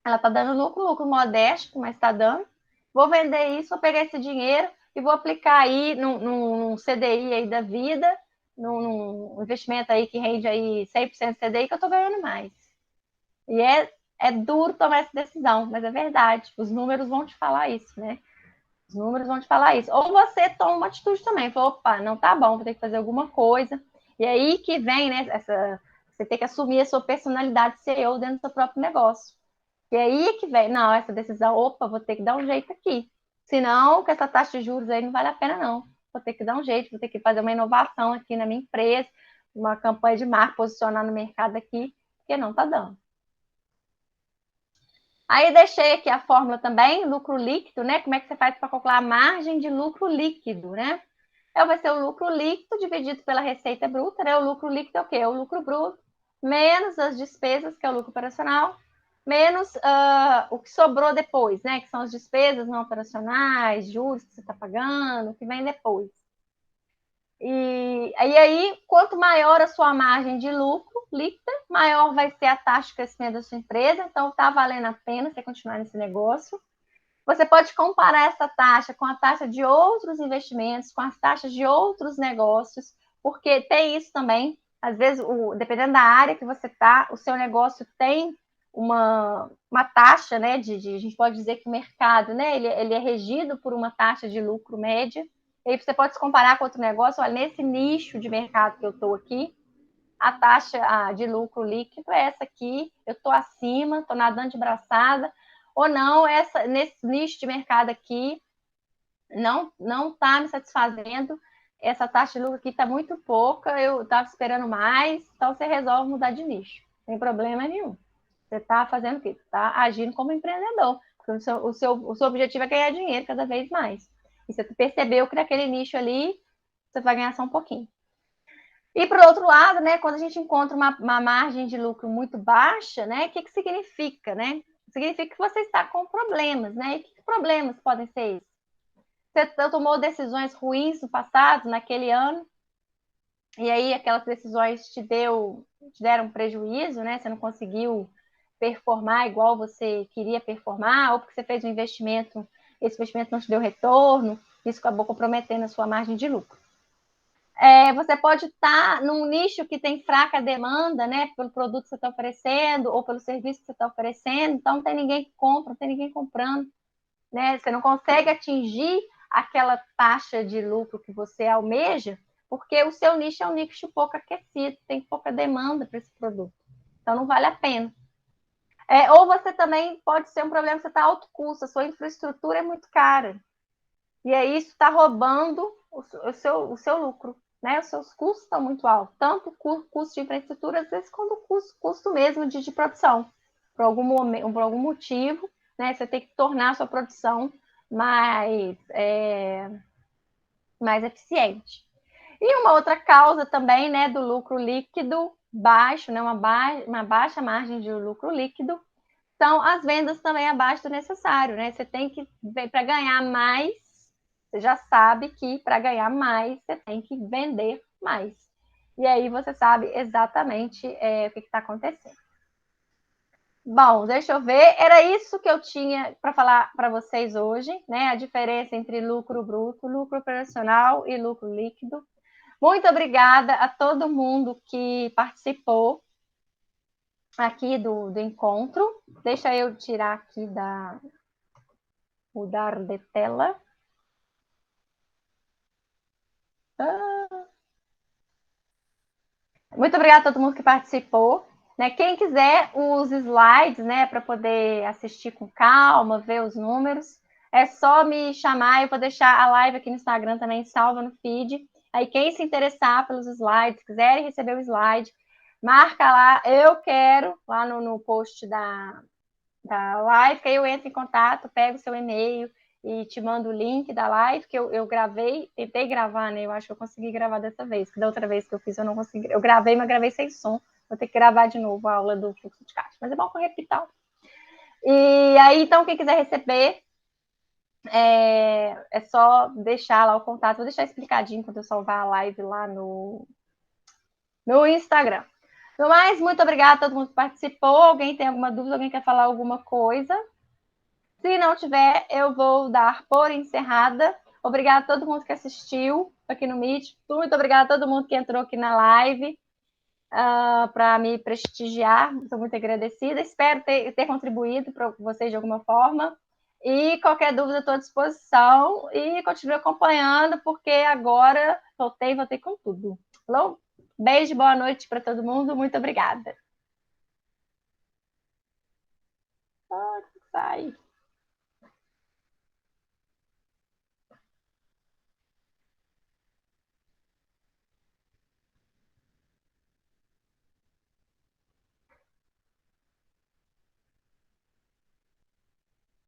Ela está dando lucro modesto, mas está dando. Vou vender isso, vou pegar esse dinheiro e vou aplicar aí num CDI aí da vida, num investimento aí que rende aí 100% CDI, que eu estou ganhando mais. E é duro tomar essa decisão, mas é verdade. Os números vão te falar isso, né? Os números vão te falar isso. Ou você toma uma atitude também, fala, opa, não tá bom, vou ter que fazer alguma coisa. E aí que vem, né, você tem que assumir a sua personalidade CEO dentro do seu próprio negócio. E aí que vem, não, essa decisão, opa, vou ter que dar um jeito aqui. Senão, com essa taxa de juros aí não vale a pena, não. Vou ter que dar um jeito, vou ter que fazer uma inovação aqui na minha empresa, uma campanha de marca, posicionar no mercado aqui, porque não tá dando. Aí deixei aqui a fórmula também, lucro líquido, né? Como é que você faz para calcular a margem de lucro líquido, né? Vai ser o lucro líquido dividido pela receita bruta, né? O lucro líquido é o quê? É o lucro bruto, menos as despesas, que é o lucro operacional, menos o que sobrou depois, né? Que são as despesas não operacionais, juros que você está pagando, o que vem depois. E aí, quanto maior a sua margem de lucro líquida, maior vai ser a taxa de crescimento da sua empresa. Então, está valendo a pena você continuar nesse negócio. Você pode comparar essa taxa com a taxa de outros investimentos, com as taxas de outros negócios, porque tem isso também. Às vezes, dependendo da área que você está, o seu negócio tem uma taxa, né? A gente pode dizer que o mercado, né? Ele é regido por uma taxa de lucro média. E aí você pode se comparar com outro negócio. Olha, nesse nicho de mercado que eu estou aqui, a taxa de lucro líquido é essa aqui, eu estou acima, estou nadando de braçada, ou não, nesse nicho de mercado aqui, não está me satisfazendo, essa taxa de lucro aqui está muito pouca, eu estava esperando mais, então você resolve mudar de nicho, sem problema nenhum. Você está fazendo o quê? Você está agindo como empreendedor, porque o seu objetivo é ganhar dinheiro cada vez mais. E você percebeu que naquele nicho ali, você vai ganhar só um pouquinho. E, por outro lado, né, quando a gente encontra uma margem de lucro muito baixa, né, o que significa? Né? Significa que você está com problemas. Né? E que problemas podem ser esses? Você tomou decisões ruins no passado, naquele ano, e aí aquelas decisões te deram prejuízo, né? Você não conseguiu performar igual você queria performar, ou porque você fez um investimento, esse investimento não te deu retorno, isso acabou comprometendo a sua margem de lucro. Você pode estar num nicho que tem fraca demanda, né, pelo produto que você está oferecendo ou pelo serviço que você está oferecendo, então não tem ninguém que compra, não tem ninguém comprando, né? Você não consegue atingir aquela taxa de lucro que você almeja, porque o seu nicho é um nicho pouco aquecido, tem pouca demanda para esse produto, então não vale a pena. Ou você também pode ser um problema que você está alto custo, a sua infraestrutura é muito cara. E aí isso está roubando o seu lucro. Né? Os seus custos estão muito altos, tanto o custo de infraestrutura, às vezes, quanto o custo mesmo de produção. Por algum motivo, né? Você tem que tornar a sua produção mais, mais eficiente. E uma outra causa também, né, do lucro líquido baixo, né, uma baixa margem de lucro líquido, são as vendas também abaixo do necessário, né? Você tem que, para ganhar mais, você já sabe que para ganhar mais, você tem que vender mais. E aí você sabe exatamente o que está acontecendo. Bom, deixa eu ver. Era isso que eu tinha para falar para vocês hoje, né? A diferença entre lucro bruto, lucro operacional e lucro líquido. Muito obrigada a todo mundo que participou aqui do encontro. Deixa eu tirar aqui mudar de tela. Muito obrigada a todo mundo que participou. Né? Quem quiser os slides, né, para poder assistir com calma, ver os números, é só me chamar. Eu vou deixar a live aqui no Instagram também salva no feed. Aí quem se interessar pelos slides, quiserem receber o slide, marca lá, eu quero, lá no post da live, que aí eu entro em contato, pego o seu e-mail e te mando o link da live, que eu gravei, tentei gravar, né? Eu acho que eu consegui gravar dessa vez, porque da outra vez que eu fiz eu não consegui. Eu gravei, mas gravei sem som. Vou ter que gravar de novo a aula do fluxo de caixa. Mas é bom que eu repita. E aí, então, quem quiser receber, é só deixar lá o contato. Vou deixar explicadinho quando eu salvar a live lá no Instagram. No mais, muito obrigada a todo mundo que participou. Alguém tem alguma dúvida? Alguém quer falar alguma coisa? Se não tiver, eu vou dar por encerrada. Obrigada a todo mundo que assistiu aqui no Meet. Muito obrigada a todo mundo que entrou aqui na live para me prestigiar. Estou muito agradecida. Espero ter contribuído para vocês de alguma forma. E qualquer dúvida, estou à disposição. E continue acompanhando, porque agora voltei com tudo. Falou? Beijo, boa noite para todo mundo. Muito obrigada. Sai.